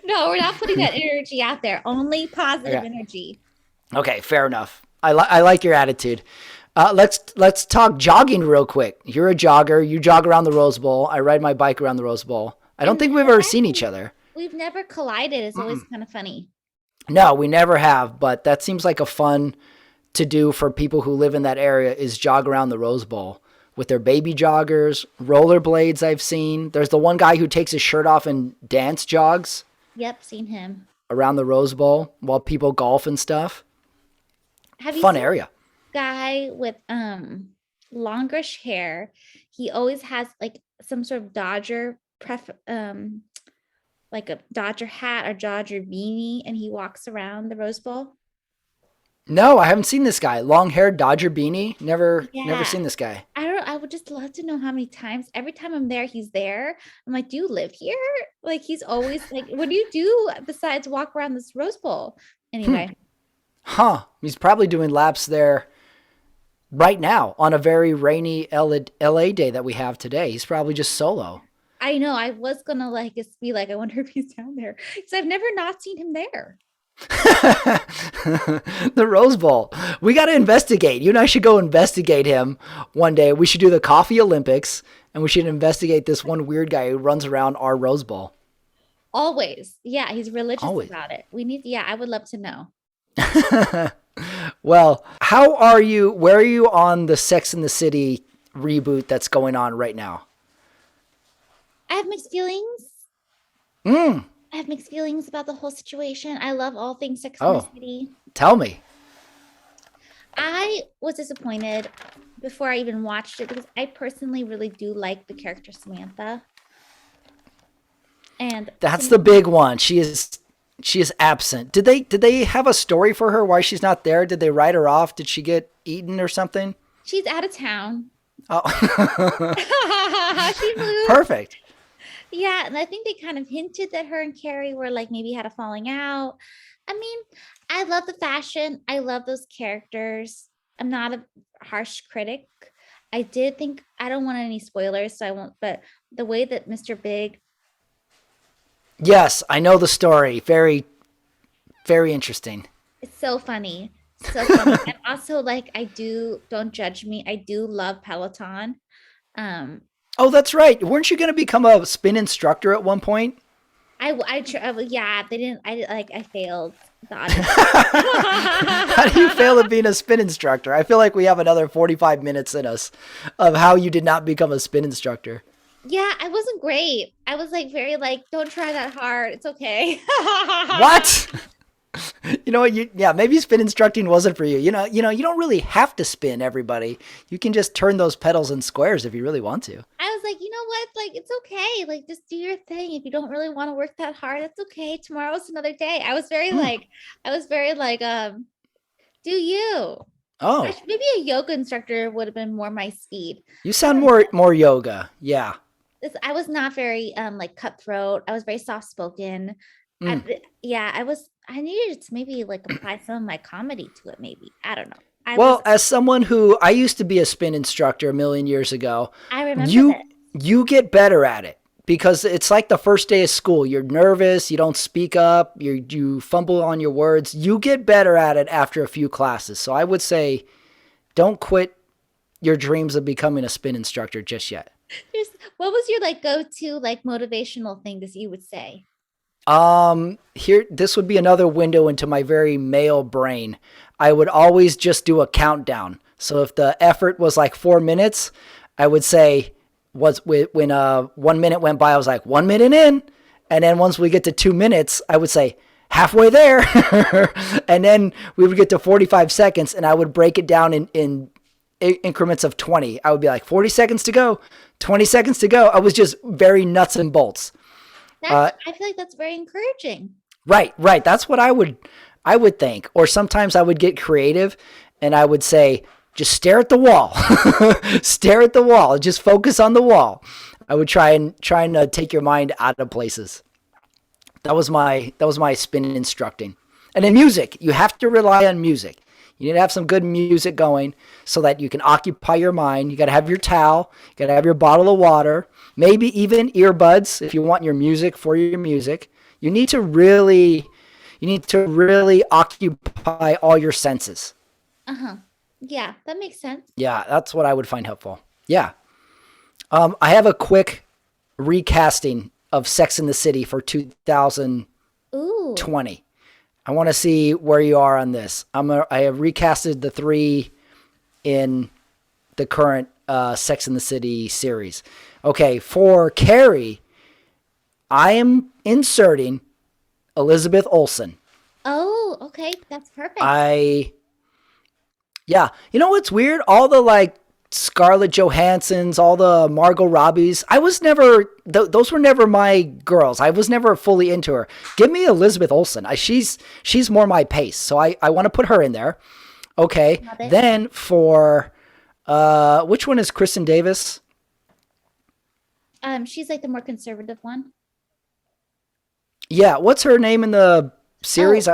Speaker 2: No, we're not putting that energy out there. Only positive
Speaker 1: Yeah.
Speaker 2: energy.
Speaker 1: Okay, fair enough. I like your attitude. Let's talk jogging real quick. You're a jogger. You jog around the Rose Bowl. I ride my bike around the Rose Bowl. I don't think we've ever seen each other.
Speaker 2: We've never collided. It's always kind of funny.
Speaker 1: No, we never have. But that seems like a fun to do for people who live in that area is jog around the Rose Bowl with their baby joggers, rollerblades. I've seen. There's the one guy who takes his shirt off and dance jogs
Speaker 2: Yep, seen him.
Speaker 1: around the Rose Bowl while people golf and stuff.
Speaker 2: Have you
Speaker 1: Fun
Speaker 2: seen
Speaker 1: area.
Speaker 2: a guy with longish hair? He always has like some sort of Dodger like a Dodger hat or Dodger beanie, and he walks around the Rose Bowl.
Speaker 1: No, I haven't seen this guy. Long-haired Dodger beanie. Never
Speaker 2: Yeah.
Speaker 1: seen this guy.
Speaker 2: I don't know. I would just love to know how many times. Every time I'm there, he's there. I'm like, do you live here? Like, he's always like, what do you do besides walk around this Rose Bowl? Anyway,
Speaker 1: Huh. He's probably doing laps there right now on a very rainy LA day that we have today. He's probably just solo.
Speaker 2: I know I was gonna like just be like, I wonder if he's down there because I've never not seen him there.
Speaker 1: The Rose Bowl. We got to investigate. You and I should go investigate him one day. We should do the Coffee Olympics and we should investigate this one weird guy who runs around our Rose Bowl.
Speaker 2: Always, yeah, he's religious
Speaker 1: Always.
Speaker 2: about it. Yeah, I would love to know.
Speaker 1: Well, how are you? Where are you on the Sex and the City reboot that's going on right now?
Speaker 2: I have mixed feelings.
Speaker 1: Mm,
Speaker 2: I have mixed feelings about the whole situation. I love all things Sex and the
Speaker 1: Oh.
Speaker 2: City.
Speaker 1: tell me.
Speaker 2: I was disappointed before I even watched it because I personally really do like the character Samantha. And
Speaker 1: That's the big one. She is absent. Did they have a story for her why she's not there? Did they write her off? Did she get eaten or something?
Speaker 2: she's out of town.
Speaker 1: Oh,
Speaker 2: She moved.
Speaker 1: perfect.
Speaker 2: Yeah, and I think they kind of hinted that her and Carrie were like maybe had a falling out. I mean, I love the fashion. I love those characters. I'm not a harsh critic. I did think I don't want any spoilers, so I won't. But the way that Mr. Big,
Speaker 1: Yes, I know the story. Very, very interesting.
Speaker 2: it's so funny, so funny. And also, like, don't judge me. I do love Peloton. Um,
Speaker 1: Oh, that's right. Weren't you going to become a spin instructor at one point?
Speaker 2: yeah, they didn't. I failed the audition.
Speaker 1: How do you fail at being a spin instructor? I feel like we have another 45 minutes in us of how you did not become a spin instructor.
Speaker 2: Yeah, I wasn't great. I was like very like, don't try that hard. It's okay.
Speaker 1: What? You know what? Yeah, maybe spin instructing wasn't for you. You don't really have to spin everybody. You can just turn those pedals in squares if you really want to.
Speaker 2: I was like, you know what? Like, it's okay. Like, just do your thing. If you don't really want to work that hard, that's okay. Tomorrow's another day. I was very like, do you?
Speaker 1: Oh,
Speaker 2: Maybe a yoga instructor would have been more my speed.
Speaker 1: you sound more yoga. Yeah.
Speaker 2: I was not very like cutthroat. I was very soft spoken.
Speaker 1: Mm.
Speaker 2: Yeah, I needed to maybe like apply some of my comedy to it, maybe. I don't know.
Speaker 1: Well, as someone who I used to be a spin instructor a million years ago,
Speaker 2: I remember
Speaker 1: you
Speaker 2: this.
Speaker 1: you get better at it because it's like the first day of school. You're nervous, you don't speak up, you fumble on your words. You get better at it after a few classes. So I would say don't quit your dreams of becoming a spin instructor just yet.
Speaker 2: What was your like go-to like motivational thing that you would say?
Speaker 1: Here, this would be another window into my very male brain. I would always just do a countdown. So if the effort was like 4 minutes, I would say when 1 minute went by, I was like 1 minute in. And then once we get to 2 minutes, I would say halfway there. And then we would get to 45 seconds and I would break it down in increments of 20. I would be like 40 seconds to go, 20 seconds to go. I was just very nuts and bolts.
Speaker 2: I feel like that's very encouraging.
Speaker 1: Right. That's what I would think. Or sometimes I would get creative and I would say, just stare at the wall. Stare at the wall. Just focus on the wall. I would try and take your mind out of places. That was my spin instructing. And in music, you have to rely on music. You need to have some good music going so that you can occupy your mind. You got to have your towel. You got to have your bottle of water. Maybe even earbuds if you want your music for your music. You need to really occupy all your senses.
Speaker 2: Uh-huh. Yeah, that makes sense.
Speaker 1: Yeah, that's what I would find helpful. Yeah. I have a quick recasting of Sex in the City for 2020.
Speaker 2: Ooh.
Speaker 1: I want to see where you are on this. I have recasted the 3 in the current Sex in the City series. Okay, for Carrie, I am inserting Elizabeth Olsen.
Speaker 2: Oh, okay. That's perfect.
Speaker 1: Yeah. You know what's weird? All the like Scarlett Johanssons, all the Margot Robbies. I was never, those were never my girls. I was never fully into her. Give me Elizabeth Olsen. She's more my pace. So I want to put her in there. Okay. Then for, which one is Kristen Davis?
Speaker 2: She's like the more conservative one.
Speaker 1: Yeah. What's her name in the series?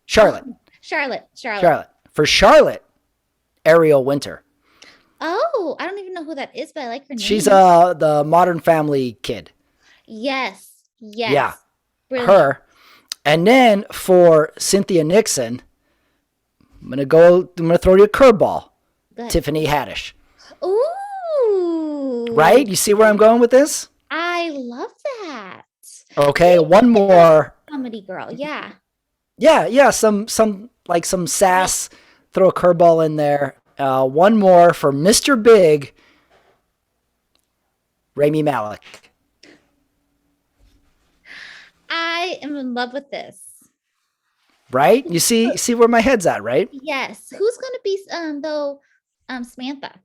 Speaker 1: Charlotte.
Speaker 2: Charlotte.
Speaker 1: For Charlotte, Ariel Winter.
Speaker 2: Oh, I don't even know who that is, but I like her name.
Speaker 1: She's the Modern Family kid.
Speaker 2: Yes.
Speaker 1: Yeah.
Speaker 2: Brilliant.
Speaker 1: Her. And then for Cynthia Nixon, I'm gonna throw you a curveball. Tiffany Haddish.
Speaker 2: Ooh.
Speaker 1: Right? You see where I'm going with this?
Speaker 2: I love that.
Speaker 1: Okay, one more.
Speaker 2: Comedy girl, yeah.
Speaker 1: Yeah, some sass. Throw a curveball in there. One more for Mr. Big, Rami Malek.
Speaker 2: I am in love with this.
Speaker 1: Right? You see where my head's at, right?
Speaker 2: Yes. Who's gonna be Samantha?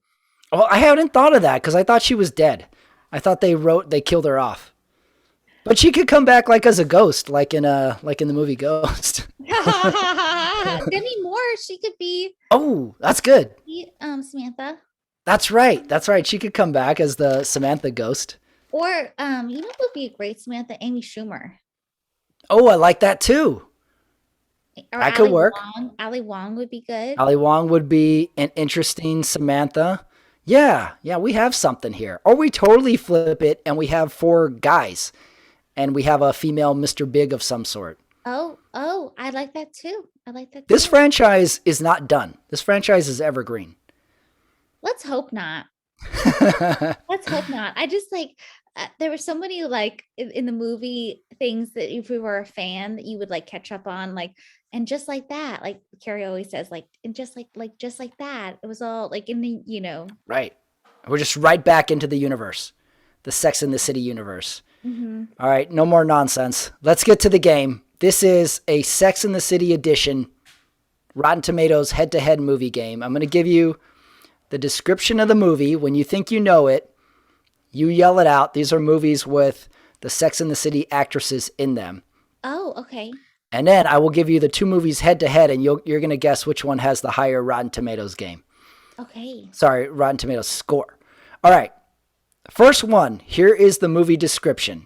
Speaker 1: Well, I hadn't thought of that because I thought she was dead. I thought they killed her off. But she could come back like as a ghost, like in the movie Ghost.
Speaker 2: Demi Moore, she could be.
Speaker 1: Oh, that's good.
Speaker 2: Samantha.
Speaker 1: That's right. She could come back as the Samantha ghost.
Speaker 2: Or you know what would be a great Samantha? Amy Schumer.
Speaker 1: Oh, I like that too.
Speaker 2: Or
Speaker 1: that could work.
Speaker 2: Ali Wong would be good.
Speaker 1: Ali Wong would be an interesting Samantha. Yeah, we have something here. Or we totally flip it and we have 4 guys and we have a female Mr. Big of some sort.
Speaker 2: Oh, I like that too.
Speaker 1: This franchise is not done. This franchise is evergreen.
Speaker 2: Let's hope not. Let's hope not. I just like there were so many like in the movie things that if you were a fan that you would like catch up on, like, and just like that, like Carrie always says, like, and just like that, it was all like in the,
Speaker 1: Right. We're just right back into the universe, the Sex and the City universe.
Speaker 2: Mm-hmm.
Speaker 1: All right, no more nonsense. Let's get to the game. This is a Sex and the City edition, Rotten Tomatoes head-to-head movie game. I'm going to give you the description of the movie. When you think you know it, you yell it out. These are movies with the Sex and the City actresses in them.
Speaker 2: Oh, okay.
Speaker 1: And then I will give you the 2 movies head-to-head, and you're going to guess which one has the higher Rotten Tomatoes game.
Speaker 2: Okay.
Speaker 1: Sorry, Rotten Tomatoes score. All right. First one, here is the movie description.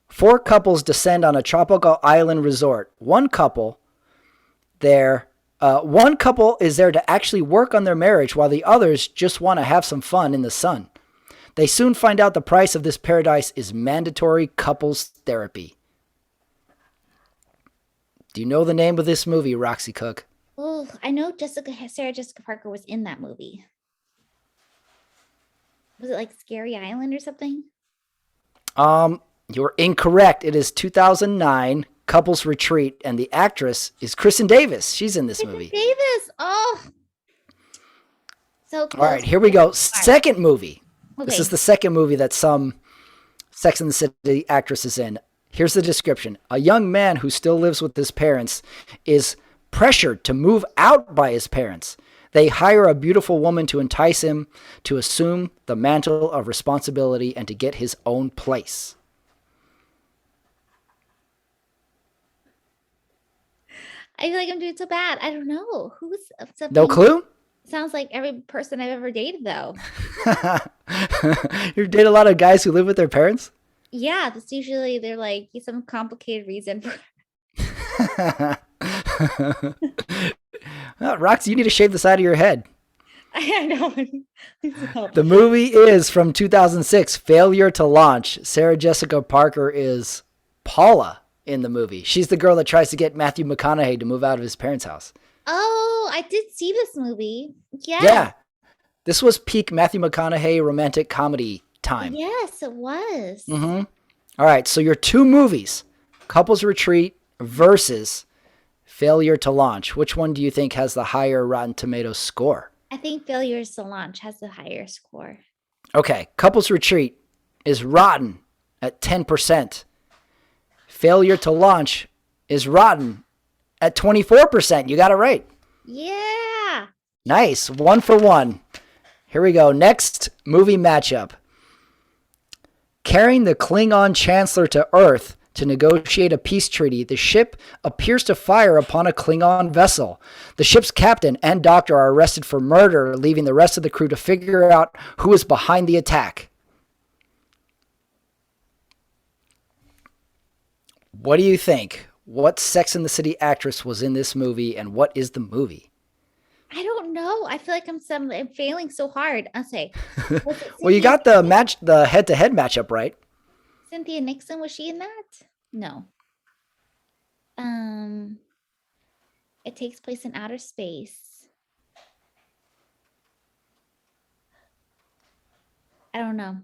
Speaker 1: 4 couples descend on a tropical island resort. One couple is there to actually work on their marriage while the others just want to have some fun in the sun. They soon find out the price of this paradise is mandatory couples therapy. Do you know the name of this movie, Roxy Cook?
Speaker 2: Oh, I know Sarah Jessica Parker was in that movie. Was it like Scary Island or something?
Speaker 1: You're incorrect. It is 2009, Couples Retreat, and the actress is Kristen Davis. She's in this movie.
Speaker 2: Davis. Oh. So close.
Speaker 1: All right, here we go. Second movie.
Speaker 2: Okay.
Speaker 1: This is the second movie that some Sex and the City actress is in. Here's the description. A young man who still lives with his parents is pressured to move out by his parents. They hire a beautiful woman to entice him to assume the mantle of responsibility and to get his own place.
Speaker 2: I feel like I'm doing so bad. I don't know. Who's something?
Speaker 1: No clue?
Speaker 2: Sounds like every person I've ever dated, though.
Speaker 1: You date a lot of guys who live with their parents?
Speaker 2: Yeah, that's usually they're like some complicated reason for.
Speaker 1: Roxy, you need to shave the side of your head.
Speaker 2: I know.
Speaker 1: The movie is from 2006, Failure to Launch. Sarah Jessica Parker is Paula in the movie. She's the girl that tries to get Matthew McConaughey to move out of his parents' house.
Speaker 2: Oh, I did see this movie.
Speaker 1: Yeah. This was peak Matthew McConaughey romantic comedy time.
Speaker 2: Yes, it was.
Speaker 1: Mm-hmm. All right, so your 2 movies, Couples Retreat versus Failure to Launch. Which one do you think has the higher Rotten Tomatoes score?
Speaker 2: I think Failure to Launch has the higher score.
Speaker 1: Okay, Couples Retreat is rotten at 10%. Failure to Launch is rotten at 24%. You got it right.
Speaker 2: Yeah.
Speaker 1: Nice. 1 for 1. Here we go. Next movie matchup. Carrying the Klingon Chancellor to Earth to negotiate a peace treaty, the ship appears to fire upon a Klingon vessel. The ship's captain and doctor are arrested for murder, leaving the rest of the crew to figure out who is behind the attack. What do you think? What Sex and the City actress was in this movie, and what is the movie?
Speaker 2: I don't know. I feel like I'm failing so hard. I'll say.
Speaker 1: Well, you got the head-to-head matchup right.
Speaker 2: Cynthia Nixon, was she in that? No. It takes place in outer space. I don't know.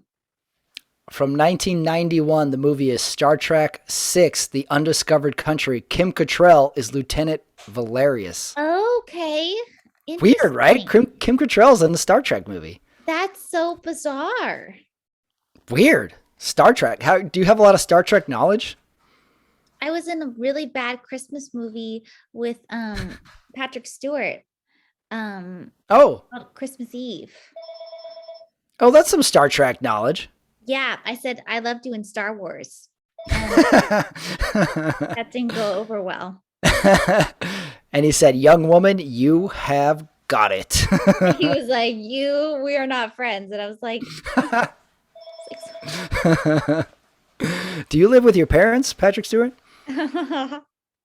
Speaker 1: From 1991, the movie is Star Trek VI, The Undiscovered Country. Kim Cattrall is Lieutenant Valerius.
Speaker 2: Okay.
Speaker 1: Weird, right? Kim Cattrall's in the Star Trek movie.
Speaker 2: That's so bizarre.
Speaker 1: Weird. Star Trek. Do you have a lot of Star Trek knowledge?
Speaker 2: I was in a really bad Christmas movie with Patrick Stewart. Christmas Eve.
Speaker 1: Oh, that's some Star Trek knowledge.
Speaker 2: Yeah, I said I love doing Star Wars. That didn't go over well.
Speaker 1: And he said, "Young woman, you have got it."
Speaker 2: He was like, we are not friends. And I was like,
Speaker 1: do you live with your parents, Patrick Stewart?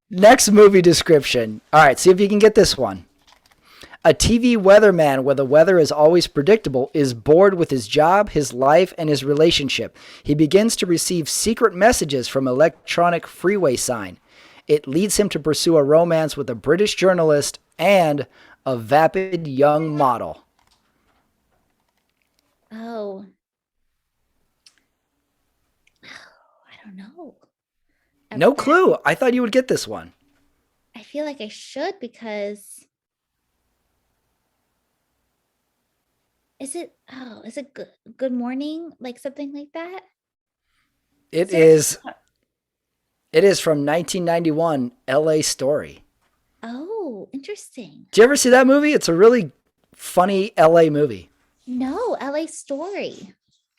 Speaker 1: Next movie description. All right, see if you can get this one. A TV weatherman where the weather is always predictable is bored with his job, his life, and his relationship. He begins to receive secret messages from electronic freeway sign. It leads him to pursue a romance with a British journalist and a vapid young model.
Speaker 2: Oh. I don't know.
Speaker 1: No clue. I thought you would get this one.
Speaker 2: I feel like I should because is it good morning? Like something like that?
Speaker 1: It is from 1991, LA Story.
Speaker 2: Oh, interesting.
Speaker 1: Did you ever see that movie? It's a really funny LA movie.
Speaker 2: No, LA Story.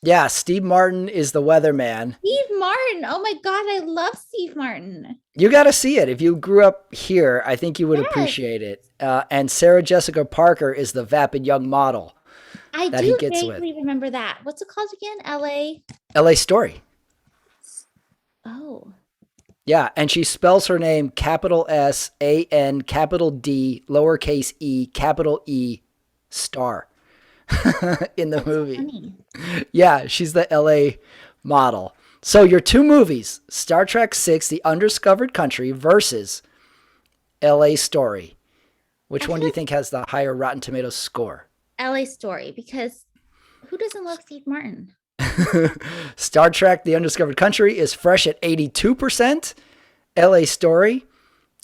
Speaker 1: Yeah, Steve Martin is the weatherman.
Speaker 2: Steve Martin. Oh my God, I love Steve Martin.
Speaker 1: You got to see it. If you grew up here, I think you would
Speaker 2: Yes.
Speaker 1: appreciate it. And Sarah Jessica Parker is the vapid young model
Speaker 2: I
Speaker 1: that
Speaker 2: do
Speaker 1: he gets with.
Speaker 2: vaguely remember that. What's it called again? LA.
Speaker 1: LA Story.
Speaker 2: Oh.
Speaker 1: Yeah, and she spells her name capital S, A, N, capital D, lowercase e, capital E, star in the movie.
Speaker 2: Funny.
Speaker 1: Yeah, she's the LA model. So your two movies, Star Trek VI, The Undiscovered Country versus LA Story. Which one do you think has the higher Rotten Tomatoes score?
Speaker 2: LA Story, because who doesn't love Steve Martin?
Speaker 1: Star Trek The Undiscovered Country is fresh at 82%. LA Story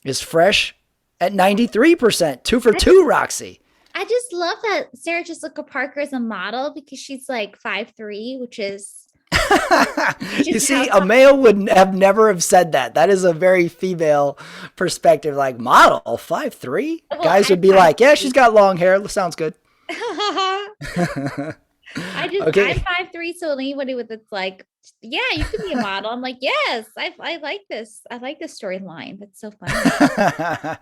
Speaker 1: is fresh at 93%. 2 for 2, Roxy.
Speaker 2: I just love that Sarah Jessica Parker is a model because she's like 5'3", which is
Speaker 1: You see, a male would have never have said that. That is a very female perspective. Like, model 5'3"?
Speaker 2: Well,
Speaker 1: Guys would
Speaker 2: I'm
Speaker 1: be like, yeah,
Speaker 2: 5'3".
Speaker 1: she's got long hair. Sounds good. Okay.
Speaker 2: I'm 5'3", so anybody with it's like, yeah, you could be a model. I'm like, yes, I like this. I like this storyline. That's so funny.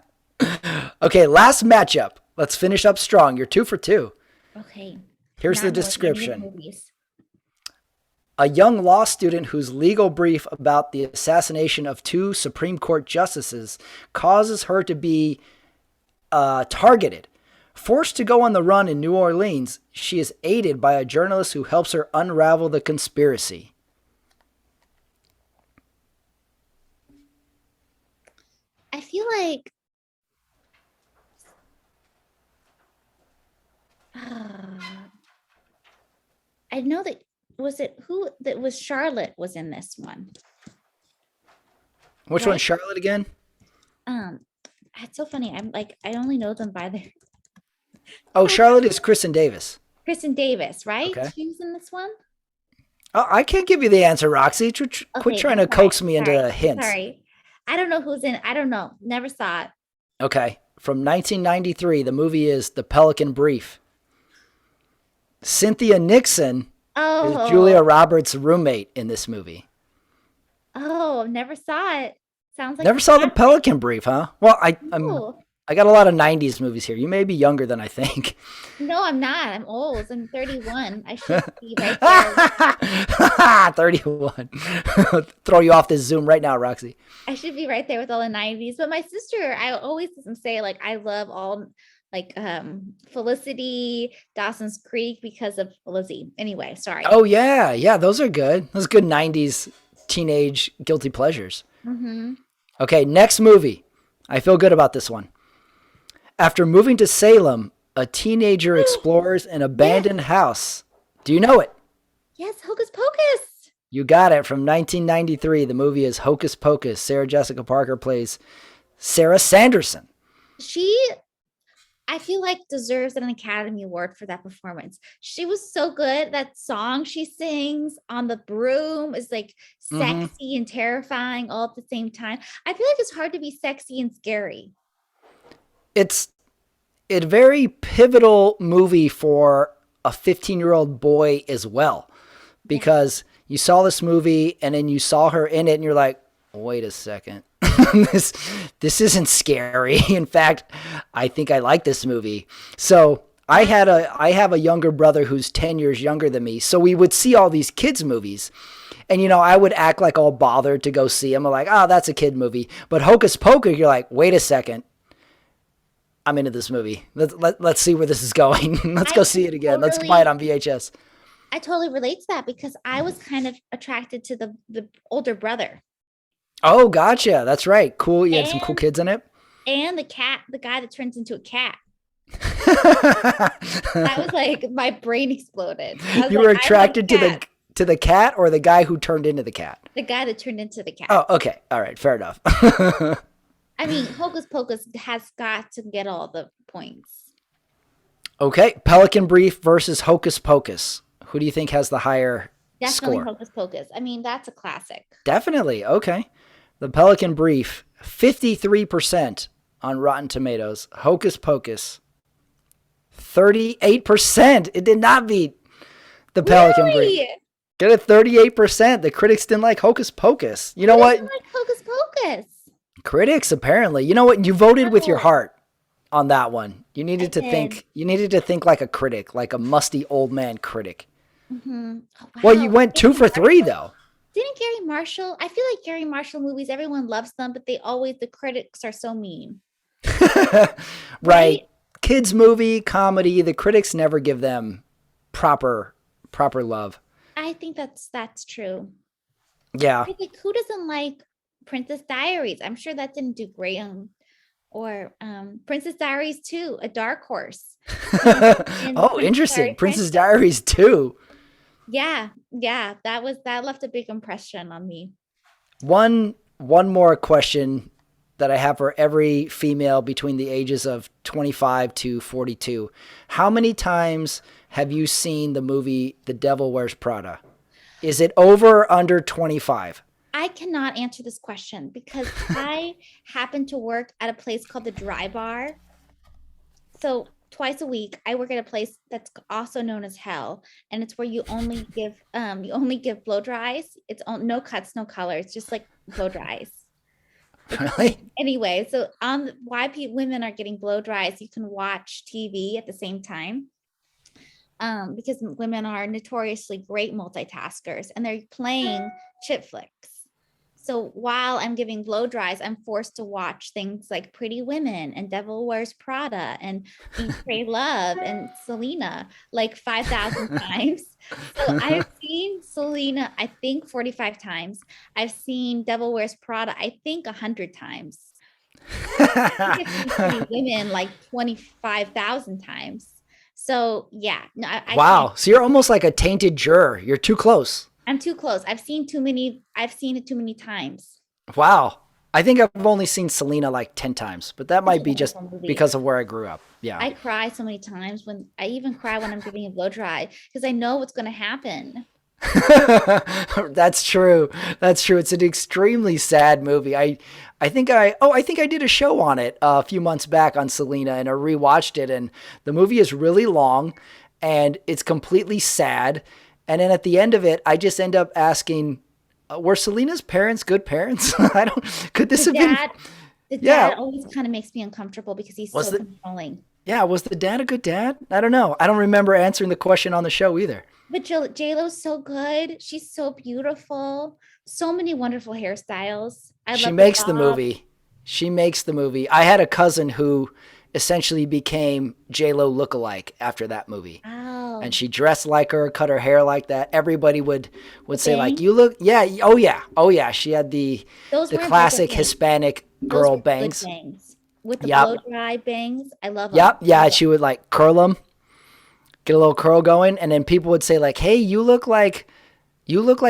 Speaker 1: Okay, last matchup. Let's finish up strong. You're 2 for 2.
Speaker 2: Okay.
Speaker 1: Here's the
Speaker 2: Not knowing any of the
Speaker 1: description.
Speaker 2: movies.
Speaker 1: A young law student whose legal brief about the assassination of 2 Supreme Court justices causes her to be targeted. Forced to go on the run in New Orleans, she is aided by a journalist who helps her unravel the conspiracy.
Speaker 2: I feel like I know that was Charlotte was in this one.
Speaker 1: Which
Speaker 2: Right.
Speaker 1: one's Charlotte again?
Speaker 2: It's so funny. I'm like, I only know them by their
Speaker 1: Oh, Charlotte is Kristen Davis.
Speaker 2: Kristen Davis, right?
Speaker 1: Okay.
Speaker 2: She was in this one.
Speaker 1: Oh, I can't give you the answer, Roxy. Quit
Speaker 2: Okay,
Speaker 1: trying to
Speaker 2: sorry,
Speaker 1: coax me into
Speaker 2: sorry,
Speaker 1: hints.
Speaker 2: Sorry. I don't know who's in. I don't know. Never saw it.
Speaker 1: Okay. From 1993, the movie is The Pelican Brief. Cynthia Nixon
Speaker 2: Oh,
Speaker 1: is Julia Roberts' roommate in this movie.
Speaker 2: Oh, never saw it. Sounds like
Speaker 1: Never saw The Pelican Brief, huh? Well,
Speaker 2: Oh.
Speaker 1: I got a lot of 90s movies here. You may be younger than I think.
Speaker 2: No, I'm not. I'm old. I'm 31. I should be right there.
Speaker 1: 31. Throw you off this Zoom right now, Roxy.
Speaker 2: I should be right there with all the 90s. But my sister, I always say like I love all like Felicity, Dawson's Creek because of Lizzie. Anyway, sorry.
Speaker 1: Oh, yeah. Yeah, those are good. Those good 90s teenage guilty pleasures.
Speaker 2: Mm-hmm.
Speaker 1: Okay, next movie. I feel good about this one. After moving to Salem, a teenager explores an abandoned house. Do you know it?
Speaker 2: Yes, Hocus Pocus.
Speaker 1: You got it. From 1993, the movie is Hocus Pocus. Sarah Jessica Parker plays Sarah Sanderson.
Speaker 2: I feel like deserves an Academy Award for that performance. She was so good. That song she sings on the broom is like sexy and terrifying all at the same time. I feel like it's hard to be sexy and scary.
Speaker 1: It's a very pivotal movie for a 15-year-old boy as well, because you saw this movie and then you saw her in it and you're like, wait a second. this isn't scary. In fact, I think I like this movie. So I have a younger brother who's 10 years younger than me. So we would see all these kids movies. And, I would act like all bothered to go see them. I'm like, oh, that's a kid movie. But Hocus Pocus, you're like, wait a second. I'm into this movie. Let's see where this is going. Let's go see it again. Let's
Speaker 2: totally-
Speaker 1: buy it on VHS.
Speaker 2: I totally relate to that because I was kind of attracted to the older brother
Speaker 1: Oh, gotcha. That's right. Cool. You had some cool
Speaker 2: And-
Speaker 1: kids in it.
Speaker 2: and the guy that turns into a cat. That was like my brain exploded. I was
Speaker 1: You
Speaker 2: like,
Speaker 1: were
Speaker 2: I like
Speaker 1: attracted
Speaker 2: cats.
Speaker 1: to the cat or the guy who turned into the cat?
Speaker 2: The guy that turned into the cat.
Speaker 1: Oh, okay. All right. Fair enough.
Speaker 2: I mean, Hocus Pocus has got to get all the points.
Speaker 1: Okay. Pelican Brief versus Hocus Pocus. Who do you think has the higher
Speaker 2: Definitely
Speaker 1: score?
Speaker 2: Hocus Pocus. I mean, that's a classic.
Speaker 1: Definitely. Okay. The Pelican Brief, 53% on Rotten Tomatoes. Hocus Pocus, 38%. It did not beat the Pelican Brief.
Speaker 2: Really?
Speaker 1: Get it, 38%. The critics didn't like Hocus Pocus. You know what?
Speaker 2: I like Hocus Pocus.
Speaker 1: Critics, apparently. You know what? You voted with your
Speaker 2: No.
Speaker 1: heart on that one. You needed to
Speaker 2: did.
Speaker 1: think. You needed to think like a critic, like a musty old man critic.
Speaker 2: Mm-hmm. Oh,
Speaker 1: Well, you
Speaker 2: wow.
Speaker 1: went 2 for 3 though.
Speaker 2: Didn't Gary Marshall? I feel like Gary Marshall movies, everyone loves them, but the critics are so mean.
Speaker 1: Right. Kids movie, comedy, the critics never give them proper love.
Speaker 2: I think that's true.
Speaker 1: Yeah.
Speaker 2: I think who doesn't like Princess Diaries? I'm sure that didn't do great or Princess Diaries 2, a dark horse. And
Speaker 1: Oh,
Speaker 2: Princess
Speaker 1: interesting.
Speaker 2: Diaries
Speaker 1: Princess Diaries 2.
Speaker 2: Yeah, that left a big impression on me.
Speaker 1: One more question that I have for every female between the ages of 25 to 42. How many times have you seen the movie The Devil Wears Prada? Is it over or under 25?
Speaker 2: I cannot answer this question because I happen to work at a place called the Dry Bar. So twice a week, I work at a place that's also known as Hell, and it's where you only give blow dries. It's no cuts, no color. It's just like blow dries.
Speaker 1: Really?
Speaker 2: Anyway, so on why women are getting blow dries, you can watch TV at the same time. Because women are notoriously great multitaskers and they're playing chip flicks. So while I'm giving blow dries, I'm forced to watch things like Pretty Women and Devil Wears Prada and Eat, Pray, Love and Selena like 5,000 times. So I've seen Selena, I think 45 times. I've seen Devil Wears Prada, I think 100 times. I've seen Pretty Women like 25,000 times. So yeah, no,
Speaker 1: Wow. So you're almost like a tainted juror. You're too close.
Speaker 2: I'm too close. I've seen it too many times.
Speaker 1: Wow. I think I've only seen Selena like 10 times, but that might be just
Speaker 2: wonderful movie.
Speaker 1: because of where I grew up. Yeah.
Speaker 2: I cry so many times when I even cry when I'm giving a blow dry because I know what's going to happen.
Speaker 1: That's true. That's true. It's an extremely sad movie. I think I did a show on it a few months back on Selena, and I rewatched it, and the movie is really long and it's completely sad. And then at the end of it, I just end up asking, were Selena's parents good parents? Could this have been?
Speaker 2: The dad always kind of makes me uncomfortable because he's so controlling.
Speaker 1: Yeah. Was the dad a good dad? I don't know. I don't remember answering the question on the show either.
Speaker 2: But J-Lo's so good. She's so beautiful. So many wonderful hairstyles.
Speaker 1: She makes the movie. She makes the movie. I had a cousin who essentially became J-Lo lookalike after that movie.
Speaker 2: Oh.
Speaker 1: And she dressed like her, cut her hair like that. Everybody would say like, you look, yeah, oh yeah. She had the classic Hispanic girl bangs.
Speaker 2: With the blow dry bangs. I love them.
Speaker 1: Yep, yeah, she would like curl them, get a little curl going, and then people would say like, hey, you look like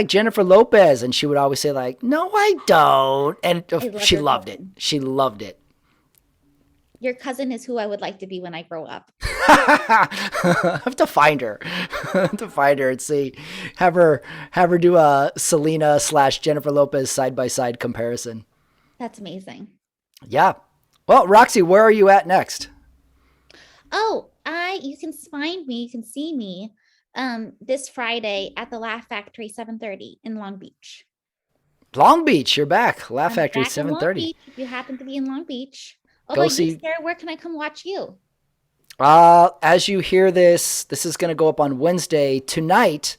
Speaker 1: Jennifer Lopez. And she would always say like, no, I don't. And she loved it. She loved it.
Speaker 2: Your cousin is who I would like to be when I grow up.
Speaker 1: I have to find her. And see, have her do a Selena / Jennifer Lopez side-by-side comparison.
Speaker 2: That's amazing.
Speaker 1: Yeah. Well, Roxy, where are you at next?
Speaker 2: Oh, you can find me, you can see me this Friday at the Laugh Factory 7:30 in Long Beach.
Speaker 1: Long Beach, you're back. Laugh Factory 7:30.
Speaker 2: If you happen to be in Long Beach.
Speaker 1: Go see.
Speaker 2: Sarah, where can I come watch you?
Speaker 1: As you hear this is going to go up on Wednesday. Tonight,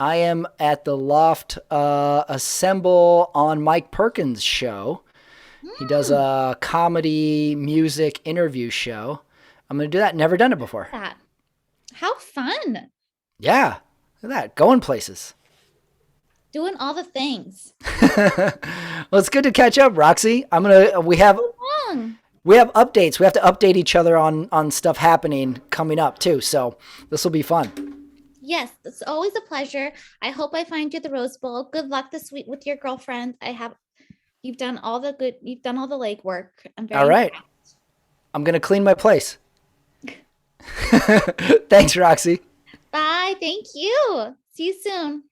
Speaker 1: I am at the Loft Assemble on Mike Perkins' show. He does a comedy music interview show. I'm going to do that. Never done it before.
Speaker 2: That. How fun.
Speaker 1: Yeah. Look at that. Going places.
Speaker 2: Doing all the things.
Speaker 1: Well, it's good to catch up, Roxy. We have updates. We have to update each other on stuff happening coming up too. So this will be fun.
Speaker 2: Yes, it's always a pleasure. I hope I find you the Rose Bowl. Good luck this week with your girlfriend. You've done all the legwork. I'm very
Speaker 1: all right.
Speaker 2: impressed.
Speaker 1: I'm going to clean my place. Thanks, Roxy.
Speaker 2: Bye. Thank you. See you soon.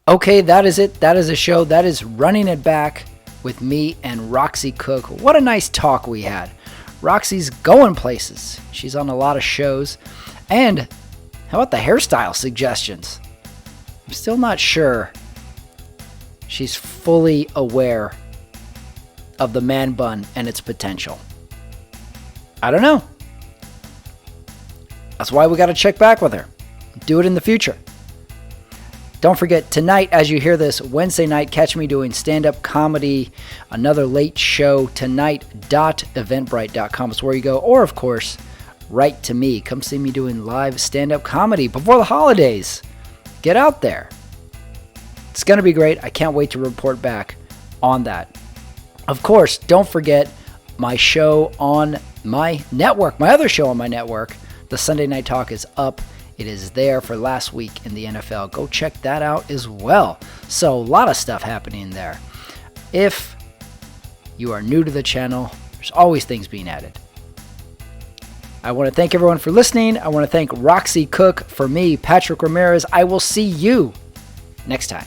Speaker 1: Okay, that is it. That is a show. That is Running It Back with me and Roxy Cook. What a nice talk we had. Roxy's going places. She's on a lot of shows. And how about the hairstyle suggestions? I'm still not sure she's fully aware of the man bun and its potential. I don't know. That's why we got to check back with her. Do it in the future. Don't forget, tonight, as you hear this, Wednesday night, catch me doing stand-up comedy, another late show, tonight.eventbrite.com is where you go. Or, of course, write to me. Come see me doing live stand-up comedy before the holidays. Get out there. It's going to be great. I can't wait to report back on that. Of course, don't forget my show on my network, my other show on my network, the Sunday Night Talk, is up. It is there for last week in the NFL. Go check that out as well. So a lot of stuff happening there. If you are new to the channel, there's always things being added. I want to thank everyone for listening. I want to thank Roxy Cook. For me, Patrick Ramirez. I will see you next time.